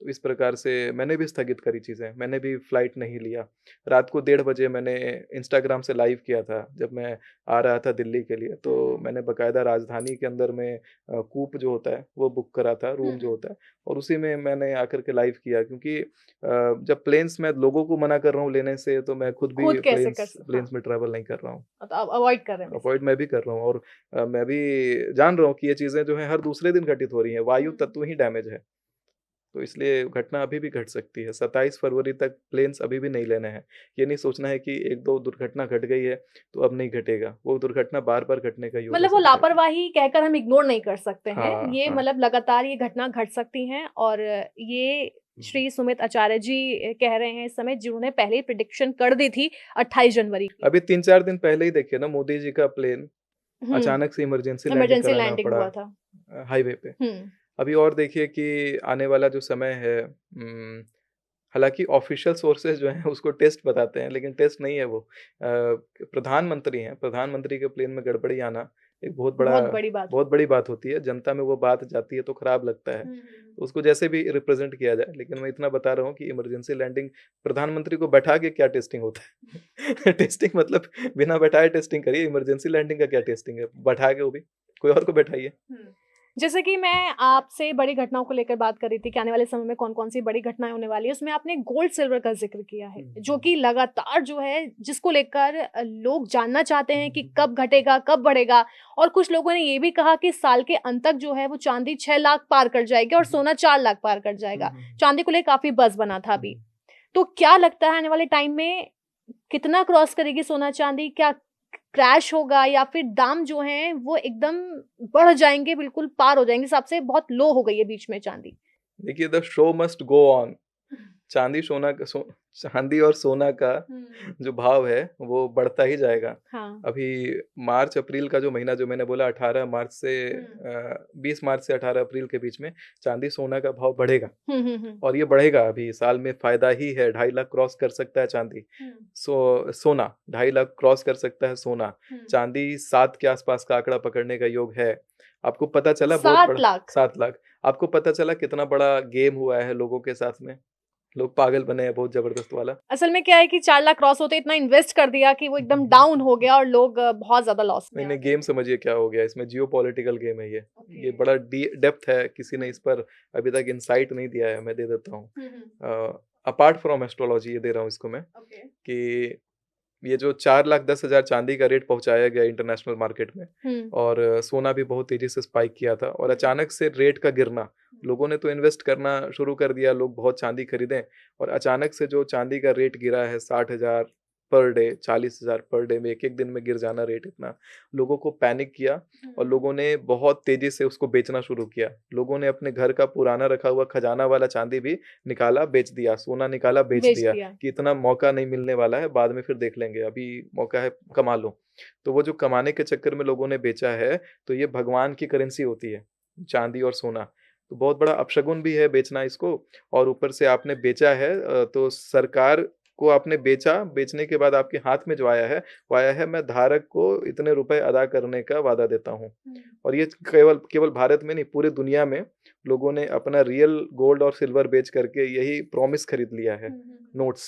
तो इस प्रकार से मैंने भी स्थगित करी चीज़ें, मैंने भी फ्लाइट नहीं लिया। रात को 1:30 बजे मैंने इंस्टाग्राम से लाइव किया था, जब मैं आ रहा था दिल्ली के लिए। तो मैंने बाकायदा राजधानी के अंदर में कूप जो होता है, वो बुक करा था, रूम जो होता है, और उसी में मैंने आकर के लाइव किया क्योंकि जब प्लेन्स में लोगों को मना कर रहा हूँ लेने से, तो मैं खुद भी खुद कैसे कर प्लेन्स में ट्रैवल नहीं कर रहा हूँ। तो आप अवॉइड कर रहे हैं अवॉइड मैं भी कर रहा हूँ और मैं भी जान रहा हूँ कि ये चीज़ें जो हैं हर दूसरे दिन घटित हो रही हैं, वायु तत्व ही डैमेज है। तो इसलिए घटना अभी भी घट सकती है। 27 फरवरी तक प्लेन्स अभी भी नहीं लेने हैं। ये नहीं सोचना है कि 1-2 दुर्घटना घट गई है, तो अब नहीं घटेगा। वो दुर्घटना बार-बार घटने का योग है मतलब वो सरकार की। लापरवाही कहकर हम इग्नोर नहीं कर सकते हैं। हाँ, ये हाँ। मतलब लगातार ये घटना घट सकती हैं और ये श्री सुमित आचार्य जी कह रहे हैं इस समय, जिन्होंने पहले ही प्रेडिक्शन कर दी थी 28 जनवरी की। अभी 3-4 दिन पहले ही देखिए ना, मोदी जी का प्लेन हुँ, अचानक से इमरजेंसी लैंडिंग इमरजेंसी कराना लैंडिंग पड़ा हुआ था। हाईवे पे। हुँ, अभी और देखिए कि आने वाला जो समय है हालाँकि ऑफ़िशियल सोर्सेज़ जो हैं उसको टेस्ट बताते हैं, लेकिन टेस्ट नहीं है वो। प्रधानमंत्री हैं, प्रधानमंत्री के प्लेन में गड़बड़ी आना एक बहुत बड़ी बात। बहुत बड़ी बात होती है। जनता में वो बात जाती है तो खराब लगता है। हुँ, तो उसको जैसे भी रिप्रेज़ेंट किया जाए, लेकिन मैं इतना बता रहा हूँ कि इमरजेंसी लैंडिंग प्रधानमंत्री को बैठा के क्या टेस्टिंग होता है? टेस्टिंग मतलब बिना बैठाए टेस्टिंग करिए, इमरजेंसी लैंडिंग का क्या टेस्टिंग है? बैठा के वो भी, कोई और को बैठाइए। जैसे कि मैं आपसे बड़ी घटनाओं को लेकर बात कर रही थी कि आने वाले समय में कौन-कौन सी बड़ी घटनाएँ होने वाली है, उसमें आपने गोल्ड सिल्वर का ज़िक्र किया है, जो कि लगातार जो है जिसको लेकर लोग जानना चाहते हैं कि कब घटेगा, कब बढ़ेगा, और कुछ लोगों ने ये भी कहा कि साल के अंत तक जो है वो चाँदी 6 लाख पार कर जाएगी और सोना 4 लाख पार कर जाएगा। चाँदी को लेकर काफ़ी बज़ बना था अभी। तो क्या लगता है आने वाले टाइम में कितना क्रॉस करेगी सोना-चाँदी? क्या क्रैश होगा या फिर दाम जो हैं वो एकदम बढ़ जाएँगे, बिल्कुल पार हो जाएँगे, हिसाब से बहुत लो हो गई है बीच में चाँदी? देखिए, the show must go on. चांदी और सोना का हुँ। जो भाव है वो बढ़ता ही जाएगा। हाँ। अभी मार्च अप्रैल का जो महीना जो मैंने बोला 18 मार्च से हुँ। 20 मार्च से 18 अप्रैल के बीच में चांदी सोना का भाव बढ़ेगा हुँ, हुँ, हुँ। और ये बढ़ेगा। अभी साल में फायदा ही है, 2.5 लाख क्रॉस कर सकता है चांदी। हुँ, सोना 2.5 लाख क्रॉस कर सकता है सोना। हुँ। चांदी 7 के आसपास का आंकड़ा पकड़ने का योग है। आपको पता चला बहुत 7 बड़ा लाख! 7 लाख। आपको पता चला कितना बड़ा गेम हुआ है लोगों के साथ में। लोग पागल बने हैं बहुत ज़बरदस्त वाला। असल में क्या है कि 4 लाख क्रॉस होते इतना इन्वेस्ट कर दिया कि वो एकदम डाउन हो गया और लोग बहुत ज़्यादा लॉस में नहीं, आ नहीं, गए। गेम समझिए क्या हो गया इसमें, जियोपॉलिटिकल गेम है ये। ओके। ये बड़ा डी डेप्थ है, किसी ने इस पर अभी तक इनसाइट नहीं दिया है, मैं दे देता हूँ। हुँ, हुँ। अपार्ट फ्रॉम एस्ट्रोलॉजी ये दे रहा हूँ इसको मैं ओके। कि ये जो 4,10,000 चांदी का रेट पहुँचाया गया इंटरनेशनल मार्केट में हुँ, और सोना भी बहुत तेज़ी से स्पाइक किया था और हुँ, अचानक से रेट का गिरना, हुँ। लोगों ने तो इन्वेस्ट करना शुरू कर दिया, लोग बहुत चांदी खरीदें और अचानक से जो चांदी का रेट गिरा है 60,000 पर डे, 40,000 पर डे में, एक-एक दिन में गिर जाना रेट इतना, लोगों को पैनिक किया और हुँ। लोगों ने बहुत तेज़ी से उसको बेचना शुरू किया। लोगों ने अपने घर का पुराना रखा हुआ खजाना वाला चांदी भी निकाला, बेच दिया, सोना निकाला, बेच बेच दिया दिया। कि इतना मौका नहीं मिलने वाला है, बाद में फिर देख लेंगे, अभी मौका है, कमा लो। तो वो जो कमाने के चक्कर में लोगों ने बेचा है, तो ये भगवान की करेंसी होती है, चांदी और सोना। तो बहुत बड़ा अपशगुन भी है बेचना इसको और ऊपर से आपने बेचा है तो सरकार को आपने बेचा, बेचने के बाद आपके हाथ में जो आया है, वो आया है मैं धारक को इतने रुपए अदा करने का वादा देता हूँ। हुँ। और ये केवल केवल भारत में नहीं, पूरी दुनिया में लोगों ने अपना रियल गोल्ड और सिल्वर बेच करके यही प्रॉमिस खरीद लिया है, हुँ, हुँ, हुँ। नोट्स।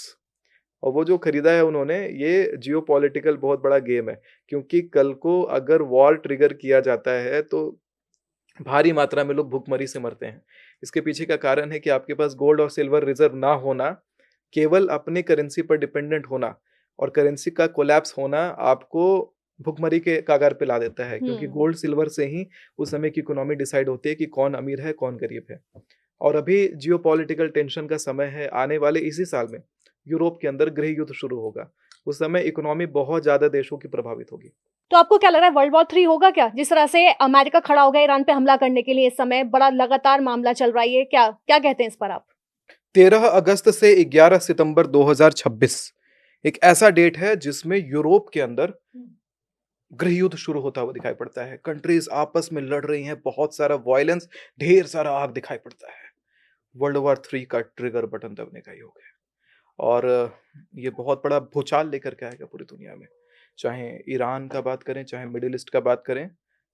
और वो जो खरीदा है उन्होंने, ये जियोपॉलिटिकल बहुत बड़ा गेम है, क्योंकि कल को अगर वॉर ट्रिगर किया जाता है, तो भारी मात्रा में लोग भूखमरी से मरते हैं। इसके पीछे का कारण है कि आपके पास गोल्ड और सिल्वर रिज़र्व ना होना, केवल अपनी करेंसी पर डिपेंडेंट होना और करेंसी का कोलैप्स होना आपको भुखमरी के कगार पे ला देता है, क्योंकि हुँ। गोल्ड सिल्वर से ही उस समय की इकोनॉमी डिसाइड होती है कि कौन अमीर है, कौन गरीब है। और अभी जियोपॉलिटिकल टेंशन का समय है, आने वाले इसी साल में यूरोप के अंदर गृह युद्ध शुरू होगा। उस समय इकोनॉमी बहुत ज़्यादा देशों की प्रभावित होगी। तो आपको क्या लग रहा है वर्ल्ड वॉर 3 होगा क्या? जिस तरह से अमेरिका खड़ा हो गया ईरान पे हमला करने के लिए इस समय बड़ा लगातार मामला चल रहा है ये क्या क्या कहते हैं इस पर आप? 13 अगस्त से 11 सितंबर 2026 एक ऐसा डेट है जिसमें यूरोप के अंदर हुँ। गृह युद्ध शुरू होता हुआ दिखाई पड़ता है। कंट्रीज आपस में लड़ रही हैं, बहुत सारा वायलेंस, ढेर सारा आग दिखाई पड़ता है। वर्ल्ड वॉर 3 का ट्रिगर बटन दबने का योग है और ये बहुत बड़ा भूचाल लेकर के आएगा पूरी दुनिया में। चाहे ईरान का बात करें, चाहे मिडिल ईस्ट का बात करें,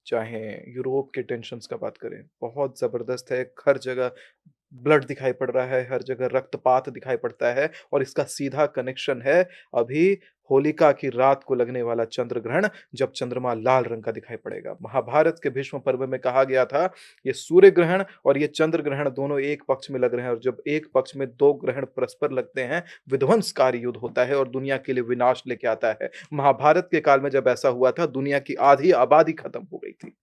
चाहे यूरोप के टेंशन्स का बात करें, बहुत ज़बरदस्त है। हर जगह ब्लड दिखाई पड़ रहा है, हर जगह रक्तपात दिखाई पड़ता है और इसका सीधा कनेक्शन है अभी होलिका की रात को लगने वाला चंद्र ग्रहण, जब चंद्रमा लाल रंग का दिखाई पड़ेगा। महाभारत के भीष्म पर्व में कहा गया था, ये सूर्य ग्रहण और ये चंद्र ग्रहण दोनों एक पक्ष में लग रहे हैं और जब एक पक्ष में 2 ग्रहण परस्पर लगते हैं, विध्वंसकारी युद्ध होता है और दुनिया के लिए विनाश लेके आता है। महाभारत के काल में जब ऐसा हुआ था, दुनिया की आधी आबादी खत्म हो गई थी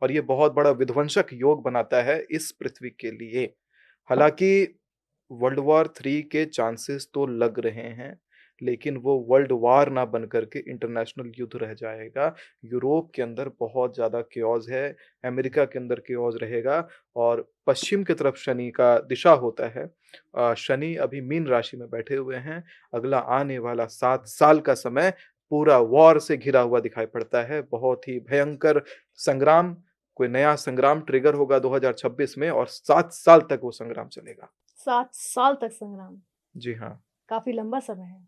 और ये बहुत बड़ा विध्वंसक योग बनाता है इस पृथ्वी के लिए। हालाँकि वर्ल्ड वॉर 3 के चांसेस तो लग रहे हैं, लेकिन वो वर्ल्ड वॉर ना बन कर के इंटरनेशनल युद्ध रह जाएगा। यूरोप के अंदर बहुत ज़्यादा केओस है, अमेरिका के अंदर केओस रहेगा और पश्चिम की तरफ शनि का दिशा होता है। शनि अभी मीन राशि में बैठे हुए हैं। अगला आने वाला 7 साल का समय पूरा वॉर से घिरा हुआ दिखाई पड़ता है। बहुत ही भयंकर संग्राम, कोई नया संग्राम ट्रिगर होगा 2026 में और 7 साल तक वो संग्राम चलेगा। 7 साल तक संग्राम, जी हाँ। काफ़ी लंबा समय है।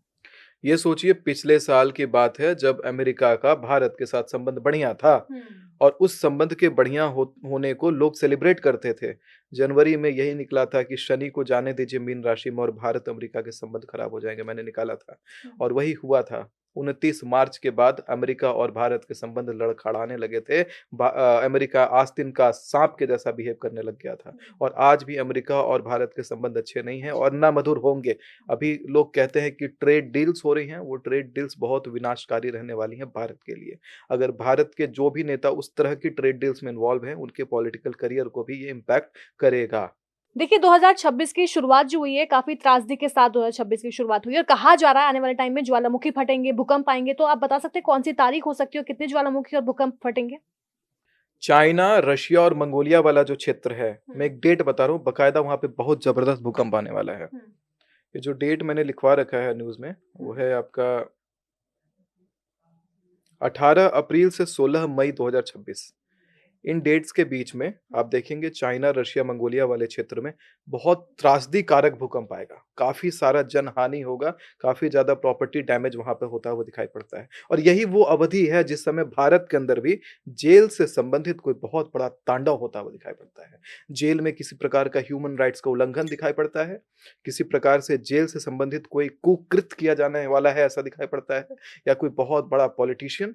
ये सोचिए पिछले साल की बात है जब अमेरिका का भारत के साथ संबंध बढ़िया था हुँ। और उस संबंध के बढ़िया होने को लोग सेलिब्रेट करते थे। जनवरी में यही निकला था कि शनि को जाने दीजिए मीन राशि में और भारत अमेरिका के संबंध खराब हो जाएंगे, मैंने निकाला था हुँ। और वही हुआ था। 29 मार्च के बाद अमेरिका और भारत के संबंध लड़खड़ाने लगे थे। अमेरिका आस्तीन का सांप के जैसा बिहेव करने लग गया था और आज भी अमेरिका और भारत के संबंध अच्छे नहीं हैं और ना मधुर होंगे। अभी लोग कहते हैं कि ट्रेड डील्स हो रही हैं, वो ट्रेड डील्स बहुत विनाशकारी रहने वाली हैं भारत के लिए। अगर भारत के जो भी नेता उस तरह की ट्रेड डील्स में इन्वॉल्व हैं, उनके पॉलिटिकल करियर को भी ये इम्पैक्ट करेगा। देखिए 2026 की शुरुआत जो हुई है काफ़ी त्रासदी के साथ 2026 की शुरुआत हुई है और कहा जा रहा है आने वाले टाइम में ज्वालामुखी फटेंगे, भूकंप आएँगे। तो आप बता सकते हैं कौन-सी तारीख हो सकती है और कितने ज्वालामुखी और भूकंप फटेंगे? चाइना, रशिया और मंगोलिया वाला जो क्षेत्र है, हुँ। मैं एक डेट बता रहा हूँ, बाकायदा वहाँ पे बहुत ज़बरदस्त भूकंप आने वाला है। हुँ, ये जो डेट मैंने लिखवा रखा है न्यूज़ में, वो हुँ। है आपका 18 अप्रैल से 16 मई 2026। इन डेट्स के बीच में आप देखेंगे चाइना, रशिया, मंगोलिया वाले क्षेत्र में बहुत त्रासदी कारक भूकंप आएगा। काफ़ी सारा जनहानि होगा, काफ़ी ज़्यादा प्रॉपर्टी डैमेज वहाँ पे होता हुआ दिखाई पड़ता है। और यही वो अवधि है जिस समय भारत के अंदर भी जेल से संबंधित कोई बहुत बड़ा तांडव होता हुआ दिखाई पड़ता है। जेल में किसी प्रकार का ह्यूमन राइट्स का उल्लंघन दिखाई पड़ता है, किसी प्रकार से जेल से संबंधित कोई कुकृत्य किया जाने वाला है ऐसा दिखाई पड़ता है, या कोई बहुत बड़ा पॉलिटिशियन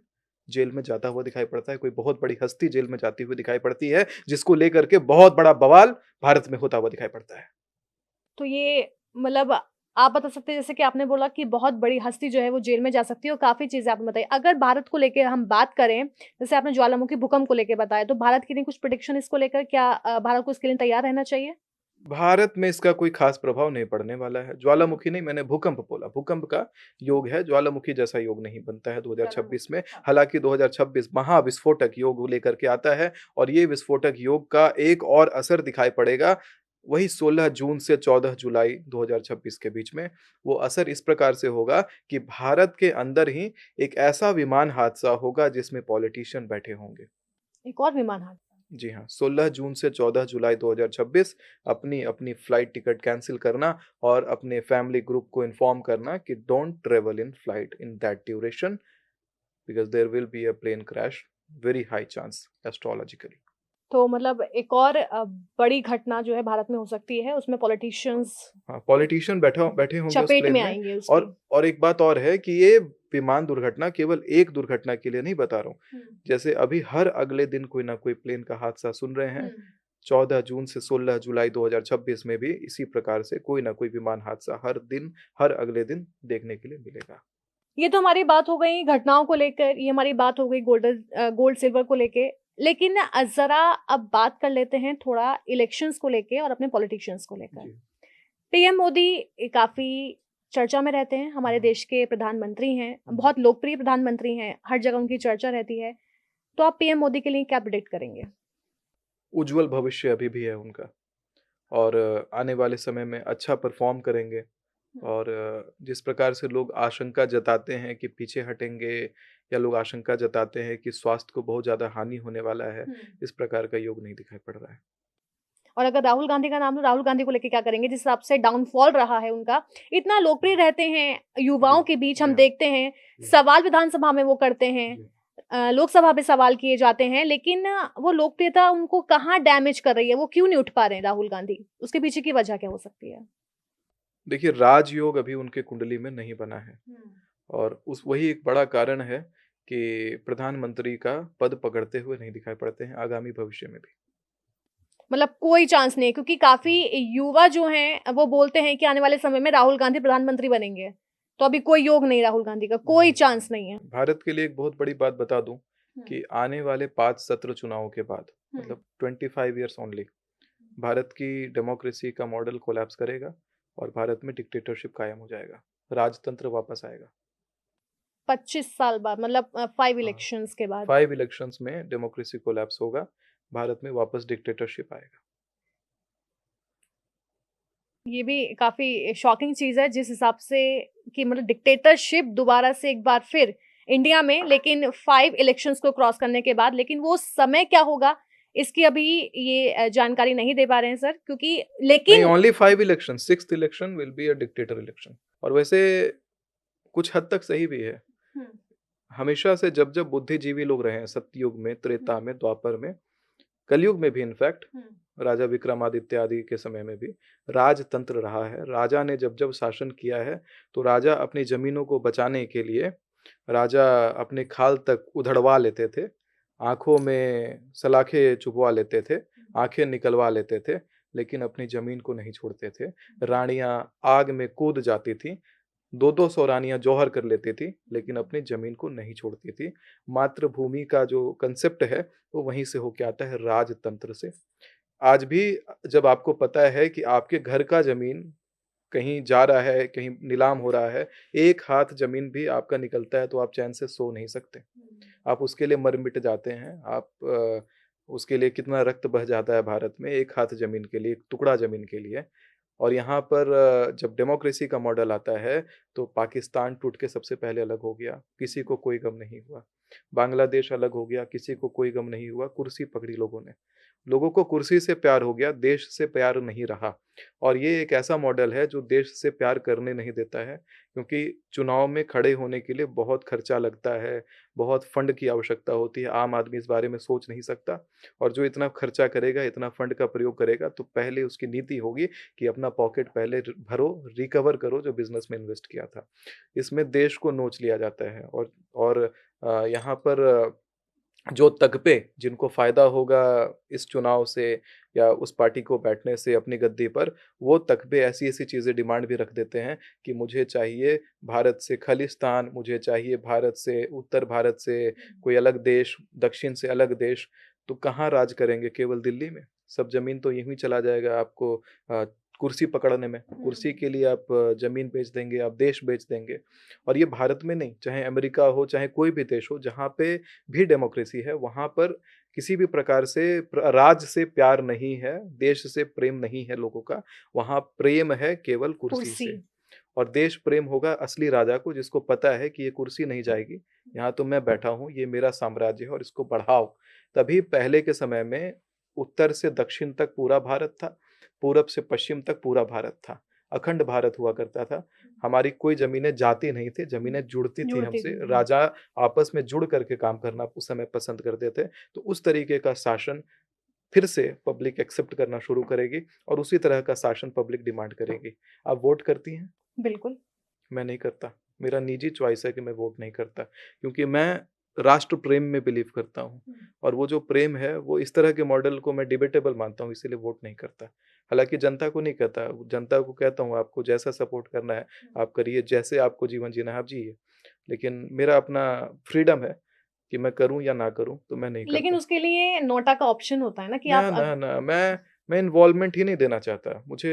जेल में जाता हुआ दिखाई पड़ता है, कोई बहुत बड़ी हस्ती जेल में जाती हुई दिखाई पड़ती है, जिसको लेकर के बहुत बड़ा बवाल भारत में होता हुआ दिखाई पड़ता है। तो ये मतलब आप बता सकते हैं जैसे कि आपने बोला कि बहुत बड़ी हस्ती जो है वो जेल में जा सकती है और काफ़ी चीज़ें आपने बताई। अगर भारत को लेके हम बात करें, जैसे आपने ज्वालामुखी भूकंप को लेके बताया, तो भारत के लिए कुछ प्रेडिक्शन इसको लेकर क्या भारत को इसके लिए तैयार रहना चाहिए? भारत में इसका कोई खास प्रभाव नहीं पड़ने वाला है। हुँ। ज्वालामुखी नहीं, मैंने भूकंप बोला, भूकंप का योग है, ज्वालामुखी जैसा योग नहीं बनता है 2026 में। हाँ। हालाँकि 2026 महाविस्फोटक योग लेकर के आता है और ये विस्फोटक योग का एक और असर दिखाई पड़ेगा, वही 16 जून से 14 जुलाई 2026 के बीच में। वो असर इस प्रकार से होगा कि भारत के अंदर ही एक ऐसा विमान हादसा होगा जिसमें पॉलिटिशियन बैठे होंगे। एक और विमान हादसा। जी हाँ, 16 जून से 14 जुलाई 2026 अपनी-अपनी फ्लाइट टिकट कैंसल करना और अपने फैमिली ग्रुप को इन्फॉर्म करना कि don't travel in flight in that duration because there will be a plane crash, very high chance astrologically. तो मतलब एक और बड़ी घटना जो है भारत में हो सकती है, उसमें पॉलिटिशियंस हाँ, पॉलिटिशियन बैठे होंगे उस चपेट प्लेन में में। आएँगे उसके। और एक बात और है कि ये विमान दुर्घटना केवल एक दुर्घटना के लिए नहीं बता रहा हूँ। हुँ, जैसे अभी हर अगले दिन कोई ना कोई प्लेन का हादसा सुन रहे हुँ। हैं। 14 जून से 16 जुलाई 2026 में भी इसी प्रकार से कोई ना कोई विमान हादसा हर दिन, हर अगले दिन देखने के लिए मिलेगा। ये तो हमारी बात हो गई घटनाओं को लेकर, ये हमारी बात हो गई गोल्ड सिल्वर को लेके। लेकिन ज़रा अब बात कर लेते हैं थोड़ा इलेक्शंस को लेके और अपने पॉलिटिशियंस को लेकर। जी। पीएम मोदी काफ़ी चर्चा में रहते हैं, हमारे हुँ, देश के प्रधानमंत्री हैं, हुँ। बहुत लोकप्रिय प्रधानमंत्री हैं, हर जगह उनकी चर्चा रहती है। तो आप पीएम मोदी के लिए क्या प्रेडिक्ट करेंगे? उज्ज्वल भविष्य अभी भी है उनका और आने वाले समय में अच्छा परफ़ॉर्म करेंगे हुँ, और जिस प्रकार से लोग आशंका जताते हैं कि पीछे हटेंगे या लोग आशंका जताते हैं कि स्वास्थ्य को बहुत ज़्यादा हानि होने वाला है, हुँ। इस प्रकार का योग नहीं दिखाई पड़ रहा है। और अगर राहुल गांधी का नाम लो, राहुल गांधी को लेके क्या करेंगे? जिस हिसाब से डाउनफॉल रहा है उनका, इतना लोकप्रिय रहते हैं, जी, युवाओं के बीच जी हम हाँ, देखते हैं, जी हाँ, सवाल विधानसभा में वो करते हैं, जी। लोकसभा में सवाल किए जाते हैं, लेकिन वो लोकप्रियता उनको कहाँ डैमेज कर रही है? वो क्यों नहीं उठ पा रहे हैं राहुल गांधी? उसके पीछे की वजह क्या हो सकती है? देखिए, राजयोग अभी उनके कुंडली में नहीं बना है हुँ। और उस वही एक बड़ा कारण है कि प्रधानमंत्री का पद पकड़ते हुए नहीं दिखाई पड़ते हैं आगामी भविष्य में भी। मतलब कोई चांस नहीं है क्योंकि काफ़ी युवा जो हैं, वो बोलते हैं कि आने वाले समय में राहुल गांधी प्रधानमंत्री बनेंगे। तो अभी कोई योग नहीं राहुल गांधी का, कोई नहीं, चांस नहीं है। भारत के लिए एक बहुत बड़ी बात बता दूँ हुँ, कि आने वाले 5 सत्र चुनावों के बाद हुँ। मतलब 25 इयर्स ओनली भारत की डेमोक्रेसी का मॉडल कोलैप्स करेगा और भारत में डिक्टेटरशिप कायम हो जाएगा। राजतंत्र वापस आएगा। 25 साल बाद मतलब 5 हाँ, इलेक्शंस के बाद। 5 इलेक्शंस में डेमोक्रेसी कोलैप्स होगा, भारत में वापस डिक्टेटरशिप आएगा। ये भी काफ़ी शॉकिंग चीज़ है जिस हिसाब से कि मतलब डिक्टेटरशिप दोबारा से एक बार फिर इंडिया में लेकिन 5 इलेक्शंस को क्रॉस करने के बाद लेकिन वो समय क्या होगा इसकी अभी ये जानकारी नहीं दे पा रहे हैं सर क्योंकि नहीं, लेकिन only 5 election, 6th election will be a dictator election और वैसे कुछ हद तक सही भी है। हुँ, हमेशा से जब-जब बुद्धिजीवी लोग रहे हैं, सतयुग में, त्रेता हुँ, में, द्वापर में, कलयुग में भी इनफैक्ट हुँ, राजा विक्रमादित्य आदि के समय में भी राजतंत्र रहा है। राजा ने जब-जब शासन किया है, तो राजा अपनी ज़मीनों को बचाने के लिए राजा अपने खाल तक उधड़वा लेते थे, आँखों में सलाखें चुभवा लेते थे, आँखें निकलवा लेते थे, लेकिन अपनी ज़मीन को नहीं छोड़ते थे। रानियाँ आग में कूद जाती थीं, 2-2 सौ रानियाँ जौहर कर लेती थी, लेकिन अपनी ज़मीन को नहीं छोड़ती थी। मातृभूमि का जो कांसेप्ट है, वो वहीं से होके आता है राजतंत्र से। आज भी जब आपको पता है कि आपके घर का ज़मीन कहीं जा रहा है, कहीं नीलाम हो रहा है, एक हाथ ज़मीन भी आपका निकलता है तो आप चैन से सो नहीं सकते। आप उसके लिए मर-मिट जाते हैं। आप उसके लिए कितना रक्त बह जाता है भारत में एक हाथ ज़मीन के लिए, एक टुकड़ा ज़मीन के लिए। और यहाँ पर जब डेमोक्रेसी का मॉडल आता है, तो पाकिस्तान टूट के सबसे पहले अलग हो गया, किसी को कोई गम नहीं हुआ। बांग्लादेश अलग हो गया, किसी को कोई गम नहीं हुआ, कुर्सी पकड़ी लोगों ने। लोगों को कुर्सी से प्यार हो गया, देश से प्यार नहीं रहा। और ये एक ऐसा मॉडल है जो देश से प्यार करने नहीं देता है, क्योंकि चुनाव में खड़े होने के लिए बहुत खर्चा लगता है, बहुत फंड की आवश्यकता होती है, आम आदमी इस बारे में सोच नहीं सकता। और जो इतना खर्चा करेगा, इतना फंड का प्रयोग करेगा, तो पहले उसकी नीति होगी कि अपना पॉकेट पहले भरो, रिकवर करो जो बिज़नेस में इन्वेस्ट किया था। इसमें देश को नोच लिया जाता है। और यहाँ पर जो तगपे जिनको फ़ायदा होगा इस चुनाव से या उस पार्टी को बैठने से अपनी गद्दी पर, वो तगपे ऐसी-ऐसी चीज़ें डिमांड भी रख देते हैं कि मुझे चाहिए भारत से खालिस्तान, मुझे चाहिए भारत से उत्तर भारत से कोई अलग देश, दक्षिण से अलग देश। तो कहाँ राज करेंगे? केवल दिल्ली में? सब ज़मीन तो यूँ ही चला जाएगा आपको अ, कुर्सी पकड़ने में। कुर्सी के लिए आप ज़मीन बेच देंगे, आप देश बेच देंगे। और ये भारत में नहीं, चाहे अमेरिका हो, चाहे कोई भी देश हो, जहाँ पे भी डेमोक्रेसी है, वहाँ पर किसी भी प्रकार से राज से प्यार नहीं है, देश से प्रेम नहीं है लोगों का, वहाँ प्रेम है केवल कुर्सी कुर्सी। से। और देश प्रेम होगा असली राजा को, जिसको पता है कि ये कुर्सी नहीं जाएगी, यहाँ तो मैं बैठा हूँ, ये मेरा साम्राज्य है और इसको बढ़ाओ। तभी पहले के समय में उत्तर से दक्षिण तक पूरा भारत था, पूरब से पश्चिम तक पूरा भारत था। अखंड भारत हुआ करता था। हमारी कोई ज़मीनें जाती नहीं थी, ज़मीनें जुड़ती थी जुड़ती हमसे। थी। राजा आपस में जुड़ करके काम करना उस समय पसंद करते थे। तो उस तरीके का शासन फिर से पब्लिक एक्सेप्ट करना शुरू करेगी और उसी तरह का शासन पब्लिक डिमांड करेगी। आप वोट करती हैं? बिल्कुल। मैं नहीं करता। मेरा निजी चॉइस है कि मैं वोट नहीं करता, क्योंकि मैं राष्ट्र प्रेम में बिलीव करता हूँ। और वो जो प्रेम है, वो इस तरह के मॉडल को मैं डिबेटेबल मानता हूँ, इसीलिए वोट नहीं करता। हालाँकि जनता को नहीं कहता, जनता को कहता हूँ आपको जैसा सपोर्ट करना है, आप करिए, जैसे आपको जीवन जीना है आप जिए। लेकिन मेरा अपना फ्रीडम है कि मैं करूँ या ना करूँ, तो मैं नहीं लेकिन करता। उसके लिए नोटा का ऑप्शन होता है ना कि ना, आप ना, ना, मैं इन्वॉल्वमेंट ही नहीं देना चाहता। मुझे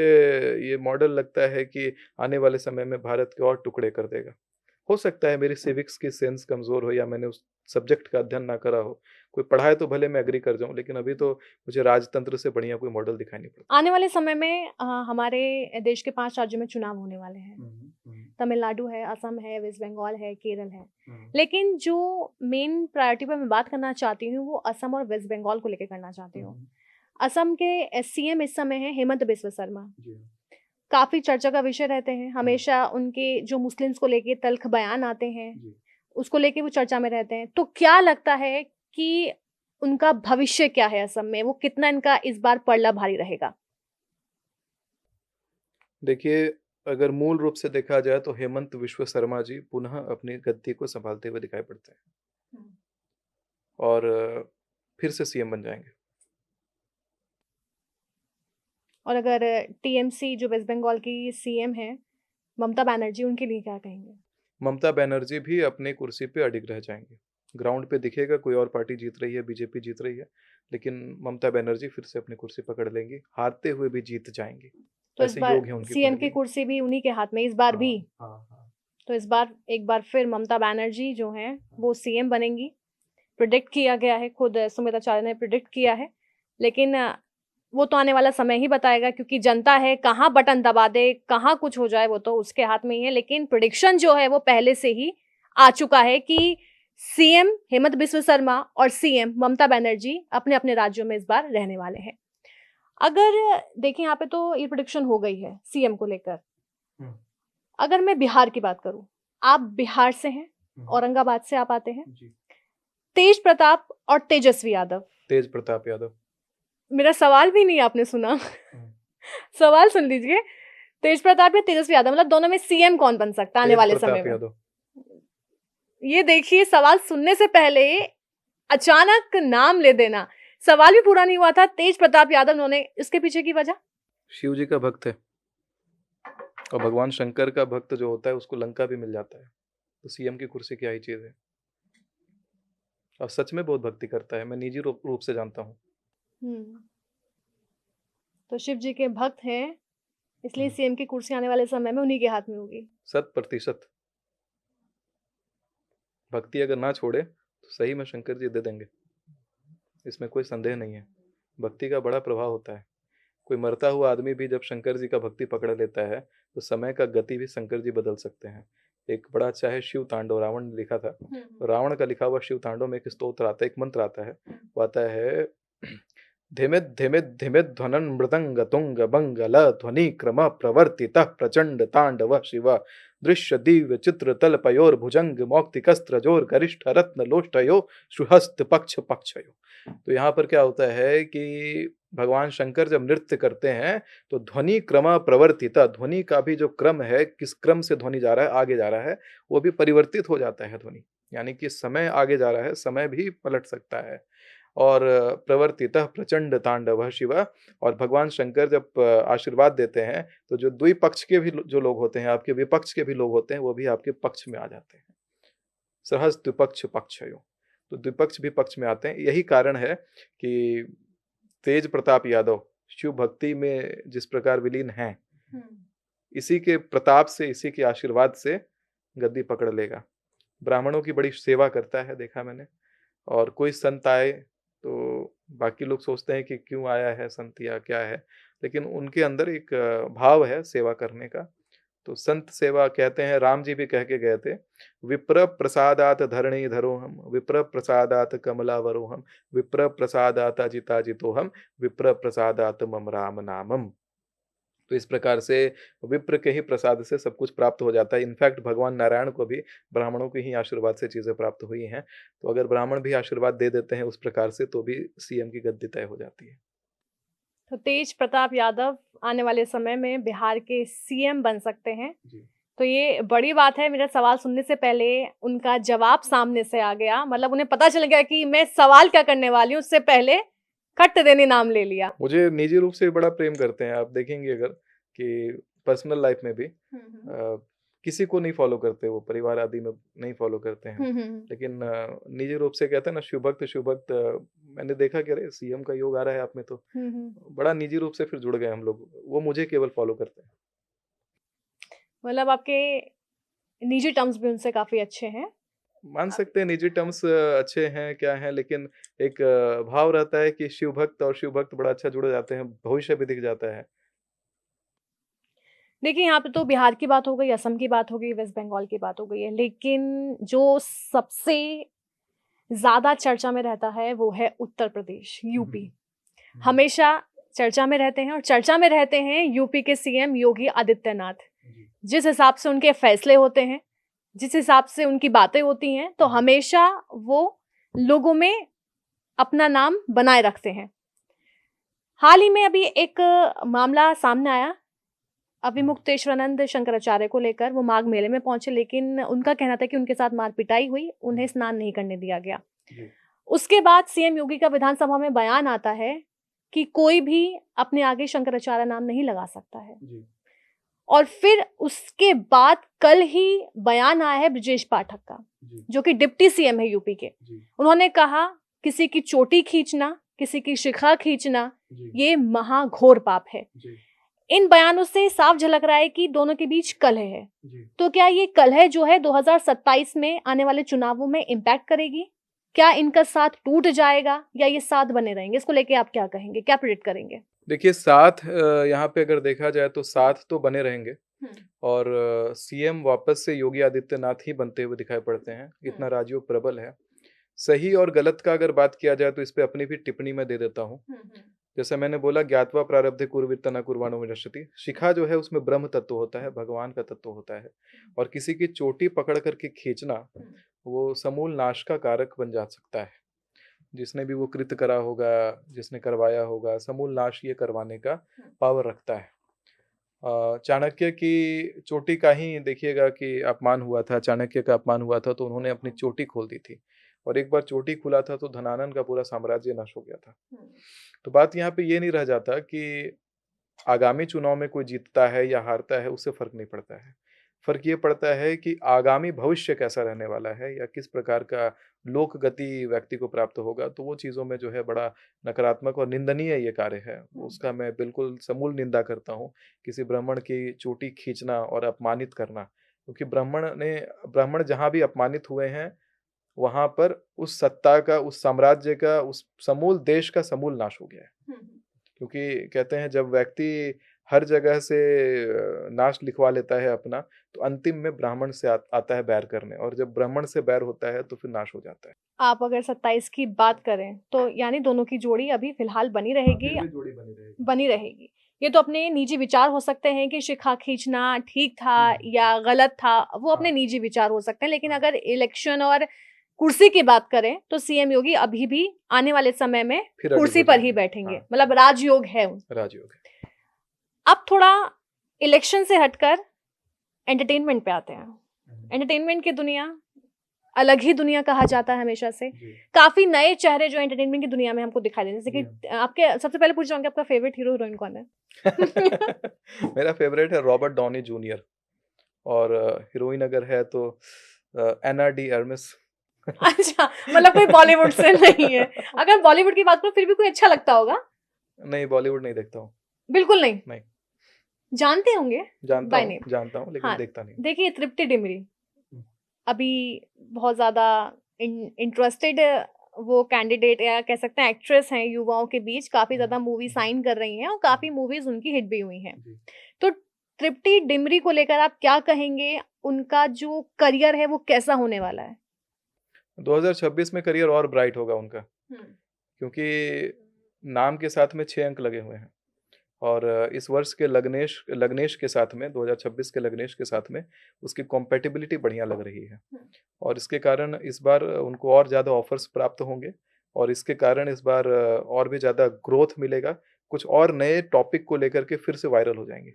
ये मॉडल लगता है कि आने वाले समय में भारत के और टुकड़े कर देगा। हो सकता है मेरी सिविक्स की सेंस कमज़ोर हो या मैंने उस सब्जेक्ट का अध्ययन ना करा हो। कोई पढ़ाए तो भले मैं एग्री कर जाऊँ, लेकिन अभी तो मुझे राजतंत्र से बढ़िया कोई मॉडल दिखाई नहीं पड़ता। आने वाले समय में हमारे देश के 5 राज्यों में चुनाव होने वाले हैं। हुँ, हुँ, तमिलनाडु है, असम है, वेस्ट बंगाल है, केरल है। हुँ, लेकिन जो मेन प्रायोरिटी पे मैं बात करना चाहती हूँ, वो असम और वेस्ट बंगाल को लेके करना चाहती हूँ। हुँ, असम के सीएम इस समय हैं हेमंत बिस्वा शर्मा। जी, काफ़ी चर्चा का विषय रहते हैं, हमेशा उनके जो मुस्लिम्स को लेके तल्ख़ बयान आते हैं, जी। उसको लेके वो चर्चा में रहते हैं। तो क्या लगता है कि उनका भविष्य क्या है असम में? वो कितना इनका इस बार पलड़ा भारी रहेगा? देखिए, अगर मूल रूप से देखा जाए तो हेमंत विश्व शर्मा जी पुनः अपनी गद्दी को सँभालते हुए दिखाई पड़ते हैं और फिर से सीएम बन जाएँगे। और अगर टीएमसी जो वेस्ट बंगाल की सीएम हैं, ममता बनर्जी, उनके लिए क्या कहेंगे? ममता बनर्जी भी अपनी कुर्सी पे अडिग रह जाएँगी। ग्राउंड पे दिखेगा कोई और पार्टी जीत रही है, बीजेपी जीत रही है, लेकिन ममता बनर्जी फिर से अपनी कुर्सी पकड़ लेंगी, हारते हुए भी जीत जाएँगी। तो इस ऐसे बार योग है उनकी सीएम की कुंडली में। कुर्सी भी उन्हीं के हाथ में इस बार भी। हाँ, हाँ, हाँ। तो इस बार एक बार फिर ममता बनर्जी जो हैं, वो सीएम बनेंगी। प्रिडिक्ट किया गया है, खुद सुमित आचार्य ने प्रिडिक्ट किया है। लेकिन वो तो आने वाला समय ही बताएगा क्योंकि जनता है, कहाँ बटन दबा दे, कहाँ कुछ हो जाए वो तो उसके हाथ में ही है। लेकिन प्रिडिक्शन जो है वो पहले से ही आ चुका है कि सीएम हेमंत बिस्वा शर्मा और सीएम ममता बनर्जी अपने-अपने राज्यों में इस बार रहने वाले हैं। अगर देखिए यहाँ पे तो ये प्रिडिक्शन हो गई है सीएम को लेकर। हुँ, अगर मैं बिहार की बात करूँ, आप बिहार से हैं, हुँ, औरंगाबाद से आप आते हैं। जी। तेज प्रताप और तेजस्वी यादव। तेज प्रताप यादव। मेरा सवाल भी नहीं आपने सुना। हुँ, सवाल सुन लीजिए। तेज प्रताप या तेजस्वी यादव मतलब दोनों में सीएम कौन बन सकता है आने तेज वाले समय प्रताप में? यादव। ये देखिए सवाल सुनने से पहले अचानक नाम ले देना। सवाल भी पूरा नहीं हुआ था, तेज प्रताप यादव उन्होंने इसके पीछे की वजह? शिव जी का भक्त है और भगवान शंकर का भक्त जो होता है उसको लंका भी मिल जाता है। तो सीएम की कुर्सी क्या ही चीज़ है। और सच में बहुत भक्ति करता है, मैं निजी रूप रूप से जानता हूँ। हुँ। तो शिव जी के भक्त हैं, इसलिए हम्म, सीएम की कुर्सी आने वाले समय में उन्हीं के हाथ में होगी। 100%। भक्ति अगर ना छोड़े तो सही में शंकर जी दे देंगे, इसमें कोई संदेह नहीं है। भक्ति का बड़ा प्रभाव होता है। कोई मरता हुआ आदमी भी जब शंकर जी का भक्ति पकड़ लेता है तो समय का गति भी शंकर जी बदल सकते हैं। एक बड़ा अच्छा है शिव तांडव, रावण ने लिखा था। रावण का लिखा हुआ शिव तांडव में एक स्तोत्र आता है, एक मंत्र आता है। वो आता है धिमित धिमित धिमित ध्वनन मृदंग तुंग बंग ल ध्वनि क्रम प्रवर्तितः प्रचंड तांडव शिव दृश्य दिव्य चित्र तल पयोर भुजंग मौक्तिकस्त्रजोर गरिष्ठ रत्न लोष्टयो सुहस्त पक्ष पक्षयो। तो यहाँ पर क्या होता है कि भगवान शंकर जब नृत्य करते हैं तो ध्वनि क्रम प्रवर्तिता, ध्वनि का भी जो क्रम है, किस क्रम से ध्वनि जा रहा है, आगे जा रहा है, वो भी परिवर्तित हो जाता है ध्वनि। यानी कि समय आगे जा रहा है, समय भी पलट सकता है। और प्रवर्तितः प्रचंड तांडव शिव। और भगवान शंकर जब आशीर्वाद देते हैं तो जो द्विपक्ष के भी जो लोग होते हैं, आपके विपक्ष के भी लोग होते हैं, वो भी आपके पक्ष में आ जाते हैं। सहज द्विपक्ष पक्षयो, तो द्विपक्ष भी पक्ष में आते हैं। यही कारण है कि तेज प्रताप यादव शिव भक्ति में जिस प्रकार विलीन हैं, इसी के प्रताप से, इसी के आशीर्वाद से गद्दी पकड़ लेगा। ब्राह्मणों की बड़ी सेवा करता है, देखा मैंने। और कोई संत आए तो बाकी लोग सोचते हैं कि क्यों आया है संत या क्या है, लेकिन उनके अंदर एक भाव है सेवा करने का। तो संत सेवा कहते हैं, राम जी भी कह के गए थे, विप्र प्रसादात धरणी धरोहम, विप्र प्रसादात कमलावरोहम, विप्र प्रसादात अजिताजितोहम, विप्र प्रसादात मम राम नामम। तो इस प्रकार से विप्र के ही प्रसाद से सब कुछ प्राप्त हो जाता है। इनफैक्ट भगवान नारायण को भी ब्राह्मणों के ही आशीर्वाद से चीजें प्राप्त हुई हैं। तो अगर ब्राह्मण भी आशीर्वाद दे देते हैं उस प्रकार से तो भी सीएम की गद्दी तय हो जाती है। तो तेज प्रताप यादव आने वाले समय में बिहार के सीएम बन सकते हैं। जी। तो ये बड़ी बात है। मेरा सवाल सुनने से पहले उनका जवाब सामने से आ गया, मतलब उन्हें पता चल गया कि मैं सवाल क्या करने वाली हूँ, उससे पहले कट देने नाम ले लिया। मुझे निजी रूप से बड़ा प्रेम करते हैं, आप देखेंगे अगर कि पर्सनल लाइफ में भी किसी को नहीं फॉलो करते, वो परिवार आदि में नहीं फॉलो करते हैं। लेकिन निजी रूप से कहते हैं ना शिव भक्त, मैंने देखा कि अरे सीएम का योग आ रहा है आप में, तो बड़ा निजी रूप से फिर जुड़ गए हम लोग। वो मुझे केवल फॉलो करते हैं। मतलब आपके निजी टर्म्स भी उनसे काफी अच्छे हैं। मान सकते हैं निजी टर्म्स अच्छे हैं क्या हैं, लेकिन एक भाव रहता है कि शिव भक्त और शिव भक्त बड़ा अच्छा जुड़ जाते हैं, भविष्य भी दिख जाता है। देखिए, यहाँ पे तो बिहार की बात हो गई, असम की बात हो गई, वेस्ट बंगाल की बात हो गई है, लेकिन जो सबसे ज़्यादा चर्चा में रहता है वो है उत्तर प्रदेश, यूपी। हमेशा चर्चा में रहते हैं और चर्चा में रहते हैं यूपी के सीएम योगी आदित्यनाथ। जिस हिसाब से उनके फैसले होते हैं, जिस हिसाब से उनकी बातें होती हैं, तो हमेशा वो लोगों में अपना नाम बनाए रखते हैं। हाल ही में अभी एक मामला सामने आया अभिमुक्तेश्वरानंद शंकराचार्य को लेकर। वो माघ मेले में पहुंचे, लेकिन उनका कहना था कि उनके साथ मार पिटाई हुई, उन्हें स्नान नहीं करने दिया गया। उसके बाद सीएम योगी का विधानसभा में बयान आता है कि कोई भी अपने आगे शंकराचार्य नाम नहीं लगा सकता है। और फिर उसके बाद कल ही बयान आया है ब्रजेश पाठक का, जो कि डिप्टी सीएम है यूपी के। उन्होंने कहा किसी की चोटी खींचना, किसी की शिखा खींचना, ये महाघोर पाप है। इन बयानों से साफ झलक रहा है कि दोनों के बीच कलह है। तो क्या ये कलह जो है 2027 में आने वाले चुनावों में इम्पैक्ट करेगी? क्या इनका साथ टूट जाएगा या ये साथ बने रहेंगे? इसको लेके आप क्या कहेंगे, क्या प्रेडिक्ट करेंगे? देखिए, साथ यहाँ पे अगर देखा जाए तो साथ तो बने रहेंगे। और सीएम वापस से योगी आदित्यनाथ ही बनते हुए दिखाई पड़ते हैं, इतना राजयोग प्रबल है। सही और गलत का अगर बात किया जाए तो इस पे अपनी भी टिप्पणी मैं दे देता हूँ। जैसे मैंने बोला, ज्ञात्वा प्रारब्धे कुर्वित्त न कुर्वाणो विनश्यति। शिखा जो है उसमें ब्रह्म तत्व होता है, भगवान का तत्व होता है। और किसी की चोटी पकड़ करके खींचना वो समूल नाश का कारक बन जा सकता है। जिसने भी वो कृत्य करा होगा, जिसने करवाया होगा, समूल नाश ये करवाने का पावर रखता है। चाणक्य की चोटी का ही देखिएगा कि अपमान हुआ था, चाणक्य का अपमान हुआ था तो उन्होंने अपनी चोटी खोल दी थी। और एक बार चोटी खुला था तो धनानंद का पूरा साम्राज्य नष्ट हो गया था। तो बात यहाँ पे ये नहीं रह जाता कि आगामी चुनाव में कोई जीतता है या हारता है, उससे फर्क नहीं पड़ता है। फ़र्क ये पड़ता है कि आगामी भविष्य कैसा रहने वाला है या किस प्रकार का लोक गति व्यक्ति को प्राप्त होगा, तो वो चीज़ों में जो है बड़ा नकारात्मक और निंदनीय ये कार्य है। उसका मैं बिल्कुल समूल निंदा करता हूँ, किसी ब्राह्मण की चोटी खींचना और अपमानित करना। क्योंकि ब्राह्मण जहाँ भी अपमानित हुए हैं, वहाँ पर उस सत्ता का, उस साम्राज्य का, उस समूल देश का समूल नाश हो गया है। क्योंकि कहते हैं जब व्यक्ति हर जगह से नाश लिखवा लेता है अपना, तो अंतिम में ब्राह्मण से आता है बैर करने, और जब ब्राह्मण से बैर होता है तो फिर नाश हो जाता है। आप अगर 27 की बात करें तो यानी दोनों की जोड़ी अभी फिलहाल बनी हाँ, रहेगी। फिर भी जोड़ी बनी रहेगी। बनी रहेगी। ये तो अपने निजी विचार हो सकते हैं कि शिखा खींचना ठीक था या गलत था, वो अपने हाँ। निजी विचार हो सकते हैं। लेकिन हाँ। अगर इलेक्शन और कुर्सी की बात करें तो सीएम योगी अभी भी आने वाले समय में फिर अडिग कुर्सी हो पर ही जाएंगे। बैठेंगे। हाँ, मतलब राजयोग है राजयोग है। अब थोड़ा इलेक्शन से हटकर एंटरटेनमेंट पे आते हैं। एंटरटेनमेंट की दुनिया अलग ही दुनिया कहा जाता है हमेशा से। जी। काफी नए चेहरे जो एंटरटेनमेंट की दुनिया में हमको दिखाई देते हैं। जैसे कि आपके सबसे पहले पूछ जाऊंगी, आपका फेवरेट हीरो हीरोइन कौन है? मेरा फेवरेट है रॉबर्ट डॉनी जूनियर, और हीरोइन अगर है तो एना डी अर्मिस। अच्छा, मतलब कोई बॉलीवुड से नहीं है। अगर बॉलीवुड की बात करूं फिर भी कोई अच्छा लगता होगा? नहीं, बॉलीवुड नहीं देखता हूँ। बिल्कुल नहीं। नहीं। जानते होंगे जानता बाय हूँ, नेम। जानता हूँ, लेकिन हाँ, देखता नहीं। देखिए तृप्ति डिमरी हम्म। अभी बहुत ज्यादा इंटरेस्टेड वो कैंडिडेट या कह सकते हैं एक्ट्रेस हैं युवाओं के बीच। काफी ज्यादा मूवी साइन कर रही हैं और काफी मूवीज उनकी हिट भी हुई हैं। जी। तो तृप्ति डिमरी को लेकर आप क्या कहेंगे? उनका जो करियर है वो कैसा होने वाला है? 2026 में करियर और ब्राइट होगा उनका, क्योंकि नाम के साथ में 6 अंक लगे हुए हैं, और इस वर्ष के लग्नेश के साथ में, 2026 के लग्नेश के साथ में उसकी कॉम्पैटिबिलिटी बढ़िया लग रही है, और इसके कारण इस बार उनको और ज़्यादा ऑफर्स प्राप्त होंगे, और इसके कारण इस बार और भी ज़्यादा ग्रोथ मिलेगा। कुछ और नए टॉपिक को लेकर के फिर से वायरल हो जाएंगे,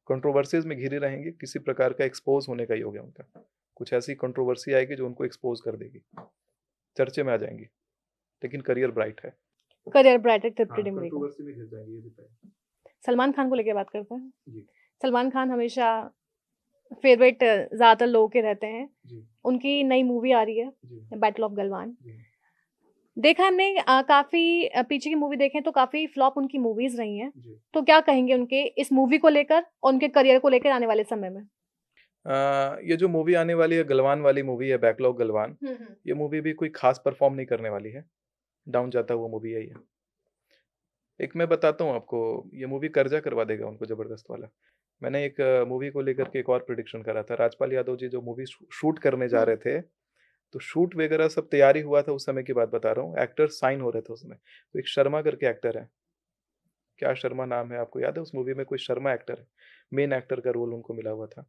कंट्रोवर्सीज में घिरी रहेंगी, किसी प्रकार का एक्सपोज होने का योग है उनका। कुछ ऐसी कंट्रोवर्सी आएगी जो उनको एक्सपोज कर देगी, चर्चे में आ जाएंगी, लेकिन करियर ब्राइट है। करियर ब्राइट है तृप्ति डिमरी का। कंट्रोवर्सी में घिर जाएंगी, ये भी तय है। सलमान खान को लेकर बात करते हैं। जी। सलमान खान हमेशा फेवरेट ज्यादातर लोगों के रहते हैं। जी। उनकी नई मूवी आ रही है जी। Battle of Galwan. जी। देखा हमने काफी पीछे की मूवी देखें तो काफी फ्लॉप उनकी मूवीज रही हैं। जी। तो क्या कहेंगे उनके इस मूवी को लेकर और उनके करियर को लेकर आने वाले समय में? ये जो मूवी आने वाली है, गलवान वाली मूवी है, बैटल ऑफ गलवान, ये मूवी भी कोई खास परफॉर्म नहीं करने वाली है, डाउन जाता हुआ मूवी है ये। एक मैं बताता हूँ आपको, ये मूवी कर्जा करवा देगा उनको, जबरदस्त वाला। मैंने एक मूवी को लेकर के एक और प्रिडिक्शन करा था। राजपाल यादव जी जो मूवी शूट करने जा रहे थे, तो शूट वगैरह सब तैयारी हुआ था, उस समय की बात बता रहा हूँ। एक्टर साइन हो रहे थे उसमें, तो एक शर्मा करके एक्टर है, क्या शर्मा नाम है, आपको याद है? उस मूवी में कोई शर्मा एक्टर है, मेन एक्टर का रोल उनको मिला हुआ था।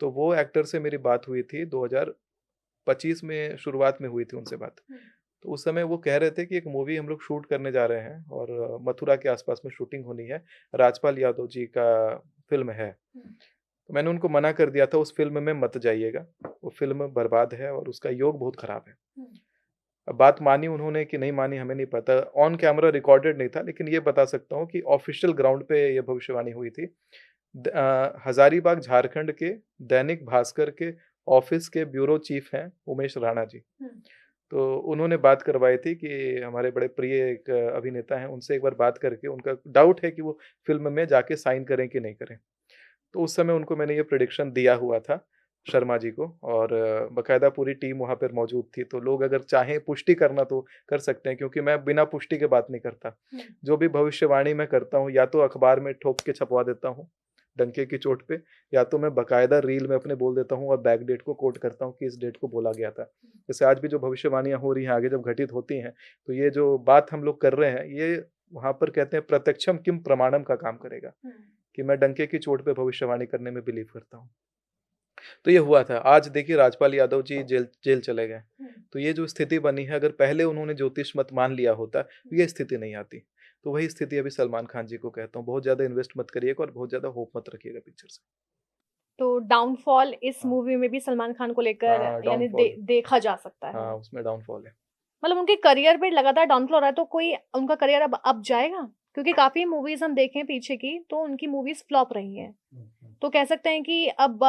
तो वो एक्टर से मेरी बात हुई थी 2025 में, शुरुआत में हुई थी उनसे बात। तो उस समय वो कह रहे थे कि एक मूवी हम लोग शूट करने जा रहे हैं, और मथुरा के आसपास में शूटिंग होनी है, राजपाल यादव जी का फिल्म है। तो मैंने उनको मना कर दिया था, उस फिल्म में मत जाइएगा, वो फिल्म बर्बाद है और उसका योग बहुत खराब है। अब बात मानी उन्होंने कि नहीं मानी हमें नहीं पता, ऑन कैमरा रिकॉर्डेड नहीं था, लेकिन ये बता सकता हूँ कि ऑफिशियल ग्राउंड पे ये भविष्यवाणी हुई थी। हजारीबाग झारखंड के दैनिक भास्कर के ऑफिस के ब्यूरो चीफ हैं उमेश राणा जी। तो उन्होंने बात करवाई थी कि हमारे बड़े प्रिय एक अभिनेता हैं, उनसे एक बार बात करके उनका डाउट है कि वो फिल्म में जाके साइन करें कि नहीं करें। तो उस समय उनको मैंने ये प्रेडिक्शन दिया हुआ था, शर्मा जी को, और बाकायदा पूरी टीम वहाँ पर मौजूद थी। तो लोग अगर चाहें पुष्टि करना तो कर सकते हैं, क्योंकि मैं बिना पुष्टि के बात नहीं करता। जो भी भविष्यवाणी मैं करता हूँ, या तो अखबार में ठोक के छपवा देता हूँ डंके की चोट पे, या तो मैं बाकायदा रील में अपने बोल देता हूँ और बैक डेट को कोट करता हूँ कि इस डेट को बोला गया था। जैसे आज भी जो भविष्यवाणियां हो रही हैं, आगे जब घटित होती हैं, तो ये जो बात हम लोग कर रहे हैं, ये वहां पर कहते हैं प्रत्यक्षम किम प्रमाणम का काम करेगा, कि मैं डंके की चोट पे भविष्यवाणी करने में बिलीव करता हूँ। तो ये हुआ था। आज देखिए राजपाल यादव जी जेल चले गए। तो ये जो स्थिति बनी है, अगर पहले उन्होंने ज्योतिष मत मान लिया होता, तो ये स्थिति नहीं आती। तो वही स्थिति अभी सलमान खान जी को कहता हूँ, बहुत ज्यादा इन्वेस्ट मत करिएगा और बहुत ज्यादा होप मत रखिएगा पिक्चर से। तो डाउनफॉल इस हाँ। मूवी में भी सलमान खान को लेकर हाँ, यानी डाउनफॉल। देखा जा सकता है। हाँ, उसमें डाउनफॉल है। मतलब उनके करियर पे लगातार डाउनफॉल हो रहा है, तो कोई उनका करियर अब जाएगा? क्योंकि काफी मूवीज हम देखें पीछे की तो उनकी मूवीज फ्लॉप रही हैं। तो कह सकते हैं कि अब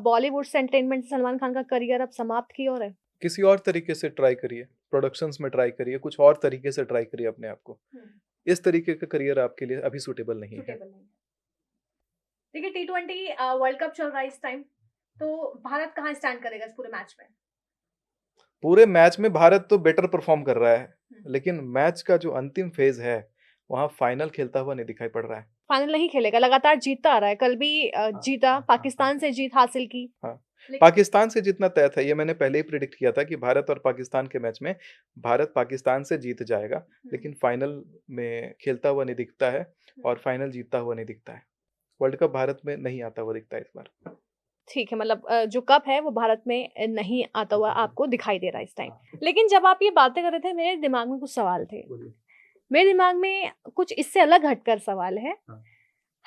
बॉलीवुड से एंटरटेनमेंट से सलमान खान का करियर अब समाप्त की ओर है। किसी और तरीके से ट्राई करिए, प्रोडक्शंस में ट्राई करिए, कुछ और तरीके से ट्राई करिए अपने आप को। इस तरीके का करियर आपके लिए अभी सूटेबल नहीं है। सुटेबल नहीं। देखिए T20 वर्ल्ड कप चल रहा है इस टाइम, तो भारत कहाँ स्टैंड करेगा इस पूरे मैच में? पूरे मैच में भारत तो बेटर परफॉर्म कर रहा है, हम्म। लेकिन मैच का जो अंतिम फेज है वहाँ फाइनल खेलता हुआ नहीं दिखाई पड़ रहा है। फाइनल नहीं खेलेगा, लगातार जीतता आ रहा है, कल भी जीता, हाँ, पाकिस्तान से जीत हासिल की। हाँ। लेकिन पाकिस्तान से जितना तय था, ये मैंने पहले ही प्रिडिक्ट किया था कि भारत और पाकिस्तान के मैच में भारत पाकिस्तान से जीत जाएगा, लेकिन फाइनल में खेलता हुआ नहीं दिखता है और फाइनल जीतता हुआ नहीं दिखता है। वर्ल्ड कप भारत में नहीं आता हुआ दिखता है इस बार। ठीक है, मतलब जो कप है वो भारत में नहीं आता हुआ आपको दिखाई दे रहा है इस टाइम। लेकिन जब आप ये बातें कर रहे थे, मेरे दिमाग में कुछ सवाल थे। मेरे दिमाग में कुछ इससे अलग हटकर सवाल है। हाँ।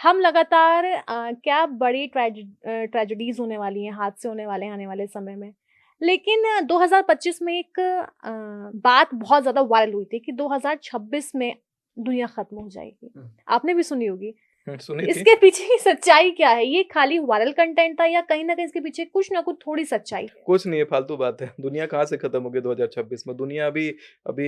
हम लगातार क्या बड़ी ट्रेजेडीज होने वाली हैं, हादसे होने वाले हैं आने वाले समय में। लेकिन 2025 में एक बात बहुत ज़्यादा वायरल हुई थी कि 2026 में दुनिया खत्म हो जाएगी। आपने भी सुनी होगी। सुनी थी। इसके पीछे की सच्चाई क्या है? ये खाली वायरल कंटेंट था या कहीं न कहीं इसके पीछे कुछ ना कुछ थोड़ी सच्चाई है? कुछ नहीं है, फालतू बात है। दुनिया कहाँ से खत्म होगी 2026 में? दुनिया अभी अभी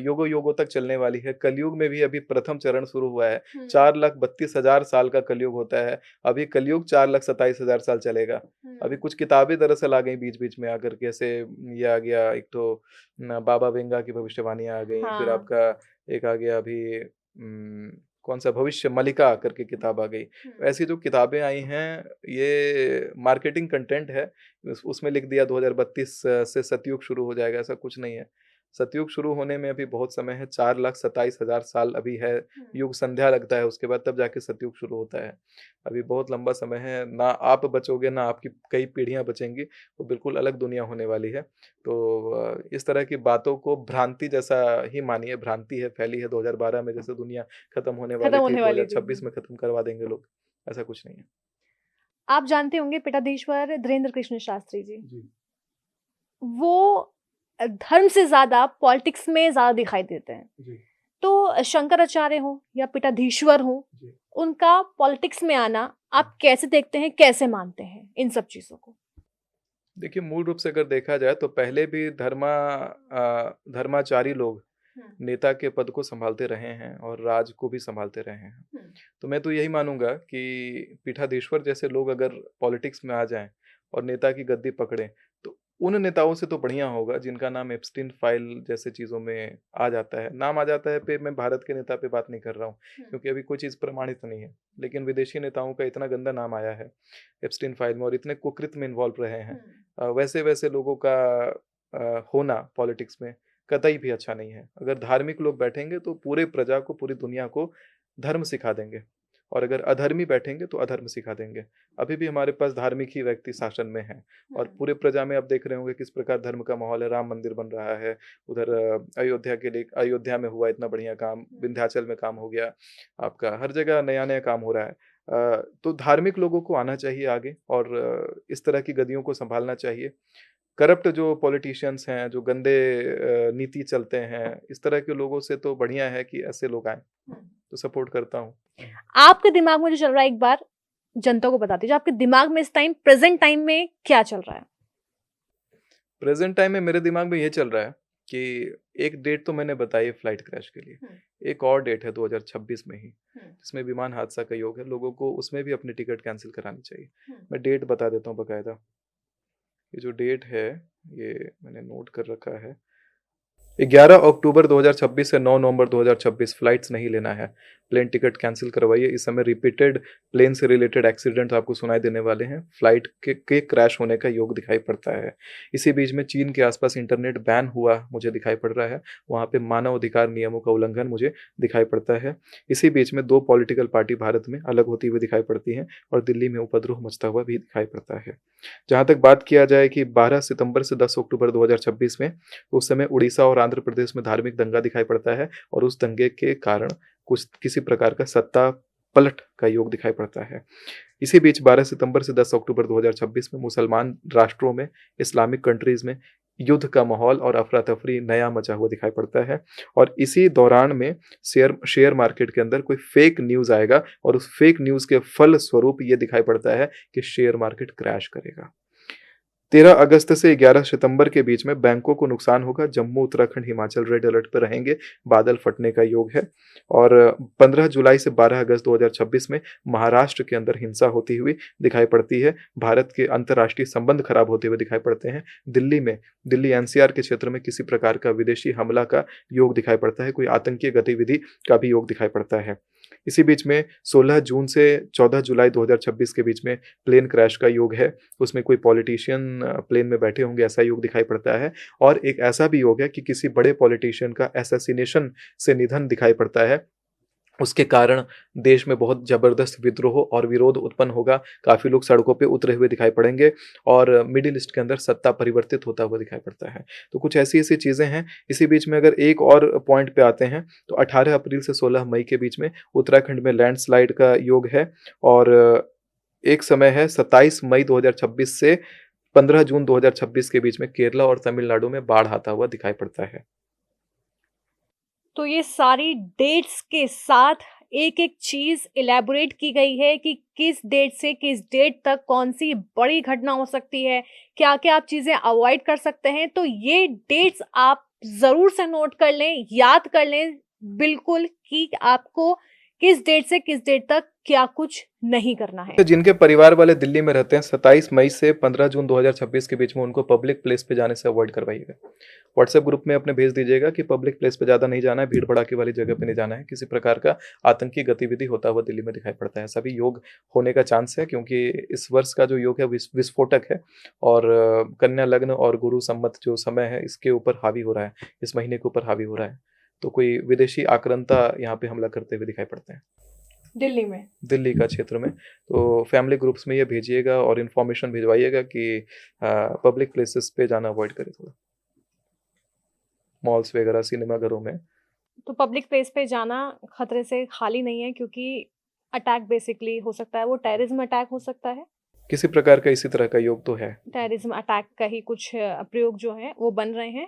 युगों-युगों तक चलने वाली है। कलयुग में भी अभी प्रथम चरण शुरू हुआ है। 4,32,000 साल का कलयुग होता है। अभी कलयुग 4,27,000 साल चलेगा। अभी कुछ किताबें दरअसल आ गई बीच-बीच में आकर के, ऐसे ये आ गया एक तो बाबा वेंगा की भविष्यवाणियाँ आ गई। फिर हाँ। आपका एक आ गया अभी कौन-सा भविष्य मलिका करके किताब आ गई। ऐसी जो किताबें आई हैं, ये मार्केटिंग कंटेंट है। उसमें लिख दिया 2032 से सतयुग शुरू हो जाएगा, ऐसा कुछ नहीं है। सतयुग शुरू होने में अभी बहुत समय है, 4,27,000 साल अभी है। युग संध्या लगता है, उसके बाद तब जाके सतयुग शुरू होता है। अभी बहुत लंबा समय है, ना आप बचोगे, ना आपकी कई पीढ़ियाँ बचेंगी, वो बिल्कुल अलग दुनिया होने वाली है। तो इस तरह की बातों को भ्रांति जैसा ही मानिए, भ्रांति है, फैली है 2012 में जैसे दुनिया खत्म होने वाली थी, खत्म होने वाली थी। 2026 में खत्म करवा देंगे लोग, ऐसा कुछ नहीं है। आप जानते होंगे पीठाधीश्वर धीरेन्द्र कृष्ण शास्त्री जी। जी। वो धर्म से ज़्यादा पॉलिटिक्स में ज़्यादा दिखाई देते हैं। जी। तो शंकराचार्य हों या पीठाधीश्वर हों, जी। उनका पॉलिटिक्स में आना आप कैसे देखते हैं, कैसे मानते हैं इन सब चीज़ों को? देखिए, मूल रूप से अगर देखा जाए तो पहले भी धर्माचारी लोग नेता के पद को सँभालते रहे हैं और राज को भी सँभालते रहे हैं। तो मैं तो यही मानूँगा कि पीठाधीश्वर जैसे लोग अगर पॉलिटिक्स में आ जाएँ और नेता की गद्दी पकड़ें, तो उन नेताओं से तो बढ़िया होगा जिनका नाम एप्स्टीन फाइल जैसे चीज़ों में आ जाता है। नाम आ जाता है पे मैं भारत के नेता पे बात नहीं कर रहा हूँ, क्योंकि अभी कोई चीज़ प्रमाणित नहीं है। लेकिन विदेशी नेताओं का इतना गंदा नाम आया है एप्स्टीन फाइल में और इतने कुकृत्य में इन्वॉल्व रहे हैं। वैसे-वैसे लोगों का होना पॉलिटिक्स में कतई भी अच्छा नहीं है। अगर धार्मिक लोग बैठेंगे तो पूरे प्रजा को, पूरी दुनिया को धर्म सिखा देंगे और अगर अधर्मी बैठेंगे तो अधर्म सिखा देंगे। अभी भी हमारे पास धार्मिक ही व्यक्ति शासन में हैं और पूरे प्रजा में आप देख रहे होंगे किस प्रकार धर्म का माहौल है। राम मंदिर बन रहा है, उधर अयोध्या में हुआ इतना बढ़िया काम, विंध्याचल में काम हो गया, आपका हर जगह नया-नया काम हो रहा है। तो धार्मिक लोगों को आना चाहिए आगे और इस तरह की गद्दियों को सँभालना चाहिए। करप्ट जो पॉलिटिशियंस हैं, जो गंदे नीति चलते हैं, इस तरह के लोगों से तो बढ़िया है कि ऐसे लोग आएँ, तो सपोर्ट करता हूँ। आपके दिमाग में जो चल रहा है एक बार जनता को बता दीजिए, आपके दिमाग में इस टाइम प्रेज़ेंट टाइम में क्या चल रहा है? प्रेज़ेंट टाइम में मेरे दिमाग में ये चल रहा है कि एक डेट तो मैंने बताई है फ्लाइट क्रैश के लिए। एक और डेट है 2026 में ही, जिसमें विमान हादसा का योग है। लोगों को उसमें भी अपनी टिकट कैंसल करानी चाहिए। मैं डेट बता देता हूँ बाकायदा। ये जो डेट है, ये मैंने नोट कर रखा है। 11 अक्टूबर 2026 से 9 नवंबर 2026 फ्लाइट्स नहीं लेना है। प्लेन टिकट कैंसिल करवाइए। इस समय रिपीटेड प्लेन से रिलेटेड एक्सीडेंट आपको सुनाई देने वाले हैं। फ्लाइट के क्रैश होने का योग दिखाई पड़ता है। इसी बीच में चीन के आसपास इंटरनेट बैन हुआ मुझे दिखाई पड़ रहा है। वहाँ पे मानव अधिकार नियमों का उल्लंघन मुझे दिखाई पड़ता है। इसी बीच में 2 पॉलिटिकल पार्टी भारत में अलग होती हुई दिखाई पड़ती हैं और दिल्ली में उपद्रव मचता हुआ भी दिखाई पड़ता है। जहाँ तक बात किया जाए कि 12 सितंबर से 10 अक्टूबर 2026 में, उस समय उड़ीसा और आंध्र प्रदेश में धार्मिक दंगा दिखाई पड़ता है और उस दंगे के कारण किसी प्रकार का सत्ता पलट का योग दिखाई पड़ता है। इसी बीच 12 सितंबर से 10 अक्टूबर 2026 में मुसलमान राष्ट्रों में, इस्लामिक कंट्रीज में युद्ध का माहौल और अफरा-तफरी नया मचा हुआ दिखाई पड़ता है और इसी दौरान में शेयर मार्केट के अंदर कोई फेक न्यूज़ आएगा और उस फेक न्यूज़ के फलस्वरूप ये दिखाई पड़ता है कि शेयर मार्केट क्रैश करेगा। 13 अगस्त से 11 सितंबर के बीच में बैंकों को नुकसान होगा। जम्मू, उत्तराखंड, हिमाचल रेड अलर्ट पर रहेंगे। बादल फटने का योग है और 15 जुलाई से 12 अगस्त 2026 में महाराष्ट्र के अंदर हिंसा होती हुई दिखाई पड़ती है। भारत के अंतर्राष्ट्रीय संबंध खराब होते हुए दिखाई पड़ते हैं। दिल्ली एनसीआर के क्षेत्र में किसी प्रकार का विदेशी हमला का योग दिखाई पड़ता है। कोई आतंकीय गतिविधि का भी योग दिखाई पड़ता है। इसी बीच में 16 जून से 14 जुलाई 2026 के बीच में प्लेन क्रैश का योग है। उसमें कोई पॉलिटिशियन प्लेन में बैठे होंगे, ऐसा योग दिखाई पड़ता है और एक ऐसा भी योग है कि किसी बड़े पॉलिटिशियन का असैसिनेशन से निधन दिखाई पड़ता है। उसके कारण देश में बहुत ज़बरदस्त विद्रोह और विरोध उत्पन्न होगा। काफ़ी लोग सड़कों पे उतरे हुए दिखाई पड़ेंगे और मिडिल ईस्ट के अंदर सत्ता परिवर्तित होता हुआ दिखाई पड़ता है। तो कुछ ऐसी-ऐसी चीज़ें हैं। इसी बीच में अगर एक और पॉइंट पे आते हैं तो 18 अप्रैल से 16 मई के बीच में उत्तराखंड में लैंडस्लाइड का योग है और एक समय है 27 मई 2026 से 15 जून 2026 के बीच में केरला और तमिलनाडु में बाढ़ आता हुआ दिखाई पड़ता है। तो ये सारी डेट्स के साथ एक-एक चीज़ इलैबोरेट की गई है कि किस डेट से किस डेट तक कौन-सी बड़ी घटना हो सकती है, क्या-क्या आप चीज़ें अवॉइड कर सकते हैं। तो ये डेट्स आप ज़रूर से नोट कर लें, याद कर लें बिल्कुल कि आपको किस डेट से किस डेट तक क्या कुछ नहीं करना है। तो जिनके परिवार वाले दिल्ली में रहते हैं 27 मई से 15 जून 2026 के बीच में उनको पब्लिक प्लेस पे जाने से अवॉइड करवाइएगा। व्हाट्सएप ग्रुप में अपने भेज दीजिएगा कि पब्लिक प्लेस पे ज़्यादा नहीं जाना है, भीड़ भड़ाके वाली जगह पे नहीं जाना है। किसी प्रकार का आतंकी गतिविधि होता हुआ दिल्ली में दिखाई पड़ता है। सभी योग होने का चांस है क्योंकि इस वर्ष का जो योग है विस्फोटक है और कन्या लग्न और गुरु सम्मत जो समय है इसके ऊपर हावी हो रहा है, इस महीने के ऊपर हावी हो रहा है। तो कोई विदेशी आक्रांता यहाँ पे हमला करते हुए दिखाई पड़ते हैं। दिल्ली का क्षेत्र में। तो फैमिली ग्रुप्स में ये भेजिएगा और इन्फॉर्मेशन भिजवाइएगा कि पब्लिक प्लेसेस पे जाना अवॉइड करें थोड़ा। मॉल्स वगैरह, सिनेमाघरों में। तो पब्लिक प्लेस पे जाना खतरे से खाली नहीं है क्योंकि अटैक बेसिकली हो सकता है, वो टेररिज्म अटैक हो सकता है। किसी प्रकार का इसी तरह का योग तो है। टेररिज्म अटैक का ही कुछ प्रयोग जो है वो बन रहे हैं।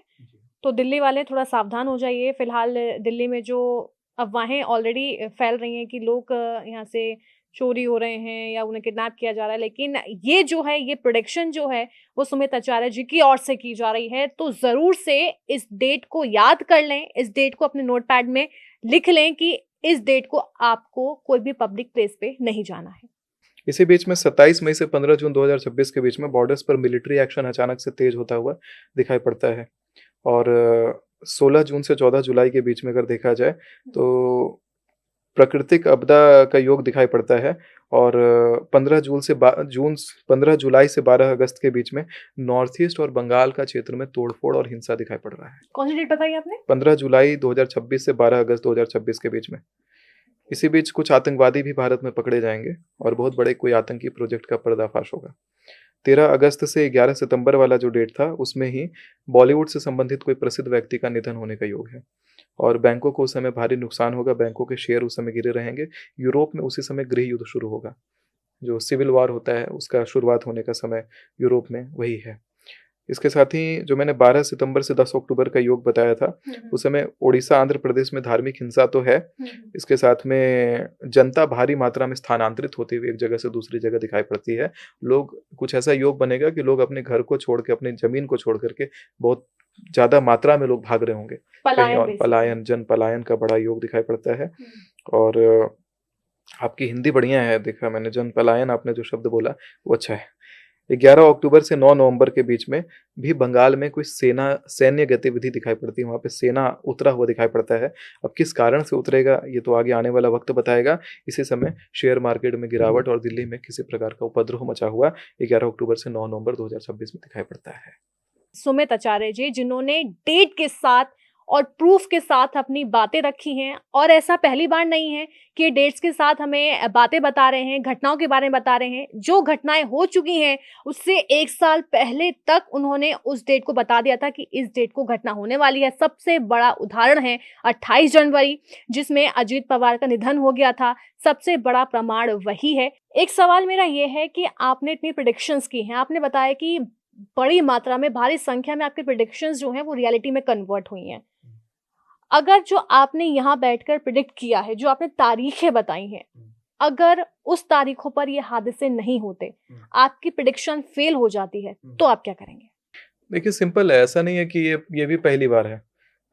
तो दिल्ली वाले थोड़ा सावधान हो जाइए। फिलहाल दिल्ली में जो अफवाहें ऑलरेडी फैल रही हैं कि लोग यहाँ से चोरी हो रहे हैं या उन्हें किडनैप किया जा रहा है, लेकिन ये जो है ये प्रेडिक्शन जो है वो सुमित आचार्य जी की ओर से की जा रही है। तो ज़रूर से इस डेट को याद कर लें, इस डेट को अपने नोटपैड में लिख लें कि इस डेट को आपको कोई भी पब्लिक प्लेस पे नहीं जाना है। इसी बीच में 27 मई से 15 जून 2026 के बीच में बॉर्डर्स पर मिलिट्री एक्शन अचानक से तेज होता हुआ दिखाई पड़ता है और 16 जून से 14 जुलाई के बीच में अगर देखा जाए तो प्राकृतिक आपदा का योग दिखाई पड़ता है और 15 जुलाई से 12 अगस्त के बीच में नॉर्थ ईस्ट और बंगाल का क्षेत्र में तोड़फोड़ और हिंसा दिखाई पड़ रहा है। कौन सी डेट बताई आपने? 15 जुलाई 2026 से 12 अगस्त 2026 के बीच में। इसी बीच कुछ आतंकवादी भी भारत में पकड़े जाएंगे और बहुत बड़े कोई आतंकी प्रोजेक्ट का पर्दाफाश होगा। 13 अगस्त से 11 सितंबर वाला जो डेट था उसमें ही बॉलीवुड से संबंधित कोई प्रसिद्ध व्यक्ति का निधन होने का योग है और बैंकों को उस समय भारी नुकसान होगा। बैंकों के शेयर उस समय गिरे रहेंगे। यूरोप में उसी समय गृह युद्ध शुरू होगा। जो सिविल वॉर होता है उसका शुरुआत होने का समय यूरोप में वही है। इसके साथ ही जो मैंने 12 सितंबर से 10 अक्टूबर का योग बताया था उस समय ओडिशा, आंध्र प्रदेश में धार्मिक हिंसा तो है। इसके साथ में जनता भारी मात्रा में स्थानांतरित होती हुई एक जगह से दूसरी जगह दिखाई पड़ती है। लोग कुछ ऐसा योग बनेगा कि लोग अपने घर को छोड़ के, अपनी जमीन को छोड़ करके बहुत ज़्यादा मात्रा में लोग भाग रहे होंगे कहीं और। पलायन, जन पलायन का बड़ा योग दिखाई पड़ता है और आपकी हिंदी बढ़िया है, देखा मैंने। जन पलायन आपने जो शब्द बोला वो अच्छा है। 11 अक्टूबर से 9 नवंबर के बीच में भी बंगाल में कोई सैन्य गतिविधि दिखाई पड़ती है। वहाँ पे सेना उतरा हुआ दिखाई पड़ता है। अब किस कारण से उतरेगा ये तो आगे आने वाला वक्त बताएगा। इसी समय शेयर मार्केट में गिरावट और दिल्ली में किसी प्रकार का उपद्रव मचा हुआ 11 अक्टूबर से 9 नवंबर 2026 में दिखाई पड़ता है। सुमित आचार्य जी जिन्होंने डेट के साथ और प्रूफ के साथ अपनी बातें रखी हैं और ऐसा पहली बार नहीं है कि डेट्स के साथ हमें बातें बता रहे हैं, घटनाओं के बारे में बता रहे हैं। जो घटनाएं हो चुकी हैं उससे 1 साल पहले तक उन्होंने उस डेट को बता दिया था कि इस डेट को घटना होने वाली है। सबसे बड़ा उदाहरण है 28 जनवरी जिसमें अजीत पवार का निधन हो गया था। सबसे बड़ा प्रमाण वही है। एक सवाल मेरा ये है कि आपने इतनी प्रेडिक्शंस की हैं, आपने बताया कि बड़ी मात्रा में, भारी संख्या में आपके प्रेडिक्शंस जो हैं वो रियलिटी में कन्वर्ट हुई हैं। अगर जो आपने यहाँ बैठकर प्रिडिक्ट किया है, जो आपने तारीखें बताई हैं, अगर उस तारीखों पर ये हादसे नहीं होते, आपकी प्रिडिक्शन फेल हो जाती है, तो आप क्या करेंगे? देखिए सिंपल है, ऐसा नहीं है कि ये भी पहली बार है।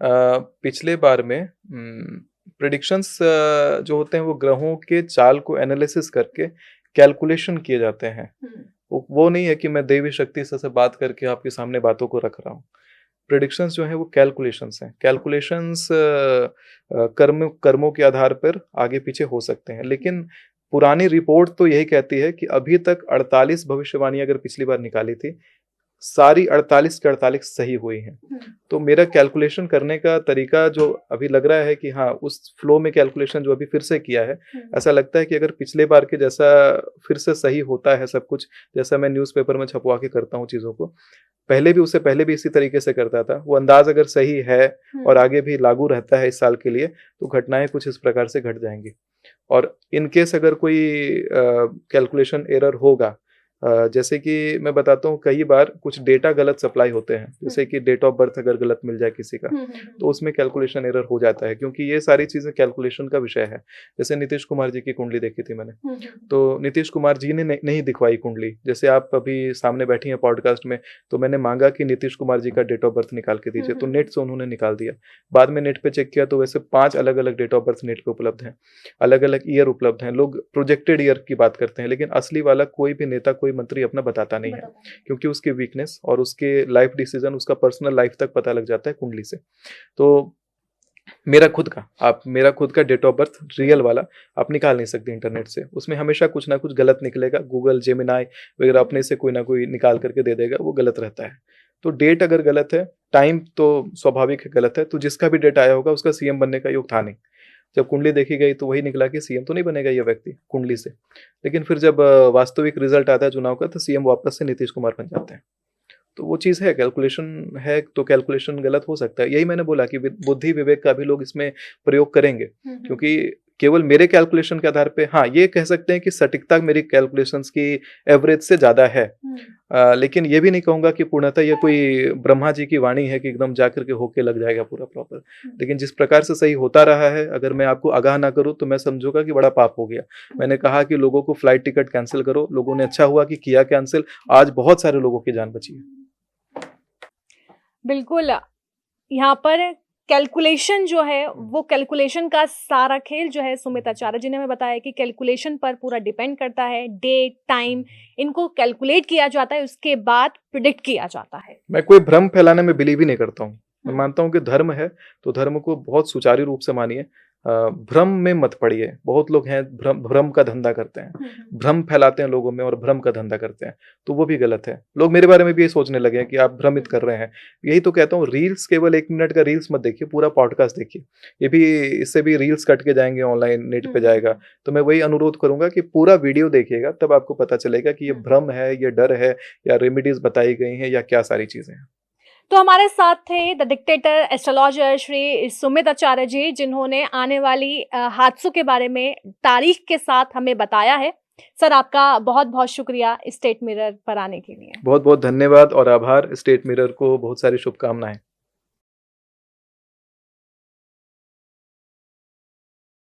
पिछले बार में प्रेडिक्शंस जो होते हैं वो ग्रहों के चाल को एनालिसिस करके कैलकुलेशन किए जाते हैं। वो नहीं है कि मैं देवी शक्ति से बात करके आपके सामने बातों को रख रहा हूँ। प्रेडिक्शंस जो है वो कैलकुलेशंस हैं। कैलकुलेशंस कर्मों के आधार पर आगे पीछे हो सकते हैं, लेकिन पुरानी रिपोर्ट तो यही कहती है कि अभी तक 48 भविष्यवाणी अगर पिछली बार निकाली थी, सारी 48 के 48 सही हुई हैं। तो मेरा कैलकुलेशन करने का तरीका जो अभी लग रहा है कि हाँ, उस फ्लो में कैलकुलेशन जो अभी फिर से किया है, ऐसा लगता है कि अगर पिछले बार के जैसा फिर से सही होता है सब कुछ, जैसा मैं न्यूज़पेपर में छपवा के करता हूँ चीज़ों को, उससे पहले भी इसी तरीके से करता था, वो अंदाज अगर सही है और आगे भी लागू रहता है इस साल के लिए, तो घटनाएं कुछ इस प्रकार से घट जाएंगी। और इन केस अगर कोई कैलकुलेशन एरर होगा, जैसे कि मैं बताता हूँ, कई बार कुछ डेटा गलत सप्लाई होते हैं, जैसे कि डेट ऑफ बर्थ अगर गलत मिल जाए किसी का, तो उसमें कैलकुलेशन एरर हो जाता है, क्योंकि ये सारी चीज़ें कैलकुलेशन का विषय है। जैसे नीतीश कुमार जी की कुंडली देखी थी मैंने, तो नीतीश कुमार जी ने नहीं दिखवाई कुंडली। जैसे आप अभी सामने बैठी हैं पॉडकास्ट में, तो मैंने मांगा कि नीतीश कुमार जी का डेट ऑफ बर्थ निकाल के दीजिए, तो नेट से उन्होंने निकाल दिया। बाद में नेट पे चेक किया तो वैसे 5 अलग अलग डेट ऑफ बर्थ नेट पे उपलब्ध हैं, अलग अलग ईयर उपलब्ध हैं। लोग प्रोजेक्टेड ईयर की बात करते हैं, लेकिन असली वाला कोई भी नेता, कोई मंत्री अपना बताता नहीं है, क्योंकि उसकी वीकनेस और उसके लाइफ डिसीजन, उसका पर्सनल लाइफ तक पता लग जाता है कुंडली से। तो मेरा खुद का डेट ऑफ बर्थ रियल वाला आप निकाल नहीं सकते इंटरनेट से, उसमें हमेशा कुछ ना कुछ गलत निकलेगा। गूगल, जेमिनाई वगैरह अपने से कोई ना कोई निकाल करके दे देगा, वो गलत रहता है। तो डेट अगर गलत है, टाइम तो स्वाभाविक है गलत है, तो जिसका भी डेट आया होगा उसका सीएम बनने का योग था नहीं। जब कुंडली देखी गई तो वही निकला कि सीएम तो नहीं बनेगा ये व्यक्ति कुंडली से, लेकिन फिर जब वास्तविक रिजल्ट आता है चुनाव का, तो सीएम वापस से नीतीश कुमार बन जाते हैं। तो वो चीज़ है, कैलकुलेशन है तो कैलकुलेशन गलत हो सकता है। यही मैंने बोला कि बुद्धि विवेक का भी लोग इसमें प्रयोग करेंगे, क्योंकि केवल मेरे कैलकुलेशन के आधार पे, हाँ, ये कह सकते हैं कि सटीकता मेरी कैलकुलेशंस की एवरेज से ज़्यादा है। लेकिन ये भी नहीं कहूँगा कि पूर्णतः ये कोई ब्रह्मा जी की वाणी है कि एकदम जाकर के होके लग जाएगा पूरा प्रॉपर। लेकिन जिस प्रकार से सही होता रहा है, अगर मैं आपको आगाह ना करूँ तो मैं समझूंगा कि बड़ा पाप हो गया। मैंने कहा कि लोगों को फ्लाइट टिकट कैंसिल करो, लोगों ने अच्छा हुआ कि किया कैंसिल, आज बहुत सारे लोगों की जान बची है। बिल्कुल, यहाँ पर कैलकुलेशन जो है, वो कैलकुलेशन का सारा खेल जो है, सुमित आचार्य जी ने हमें बताया कि कैलकुलेशन पर पूरा डिपेंड करता है। डेट, टाइम, इनको कैलकुलेट किया जाता है, उसके बाद प्रिडिक्ट किया जाता है। मैं कोई भ्रम फैलाने में बिलीव ही नहीं करता हूँ। मैं मानता हूँ कि धर्म है तो धर्म को बहुत सुचारू रूप से मानिए, भ्रम में मत पड़िए। बहुत लोग हैं भ्रम का धंधा करते हैं, भ्रम फैलाते हैं लोगों में और भ्रम का धंधा करते हैं, तो वो भी गलत है। लोग मेरे बारे में भी ये सोचने लगे हैं कि आप भ्रमित कर रहे हैं। यही तो कहता हूँ, रील्स केवल 1 मिनट का रील्स मत देखिए, पूरा पॉडकास्ट देखिए। ये भी, इससे भी रील्स कट के जाएंगे, ऑनलाइन नेट पे जाएगा। तो मैं वही अनुरोध करूंगा कि पूरा वीडियो देखिएगा, तब आपको पता चलेगा कि ये भ्रम है, ये डर है, या रेमेडीज बताई गई हैं, या क्या सारी चीजें हैं। तो हमारे साथ थे the dictator astrologer Shri Sumit Acharya ji, जिन्होंने आने वाली हादसों के बारे में तारीख के साथ हमें बताया है। सर, आपका बहुत बहुत शुक्रिया स्टेट मिरर पर आने के लिए। बहुत बहुत धन्यवाद और आभार। स्टेट मिरर को बहुत सारी शुभकामनाएं।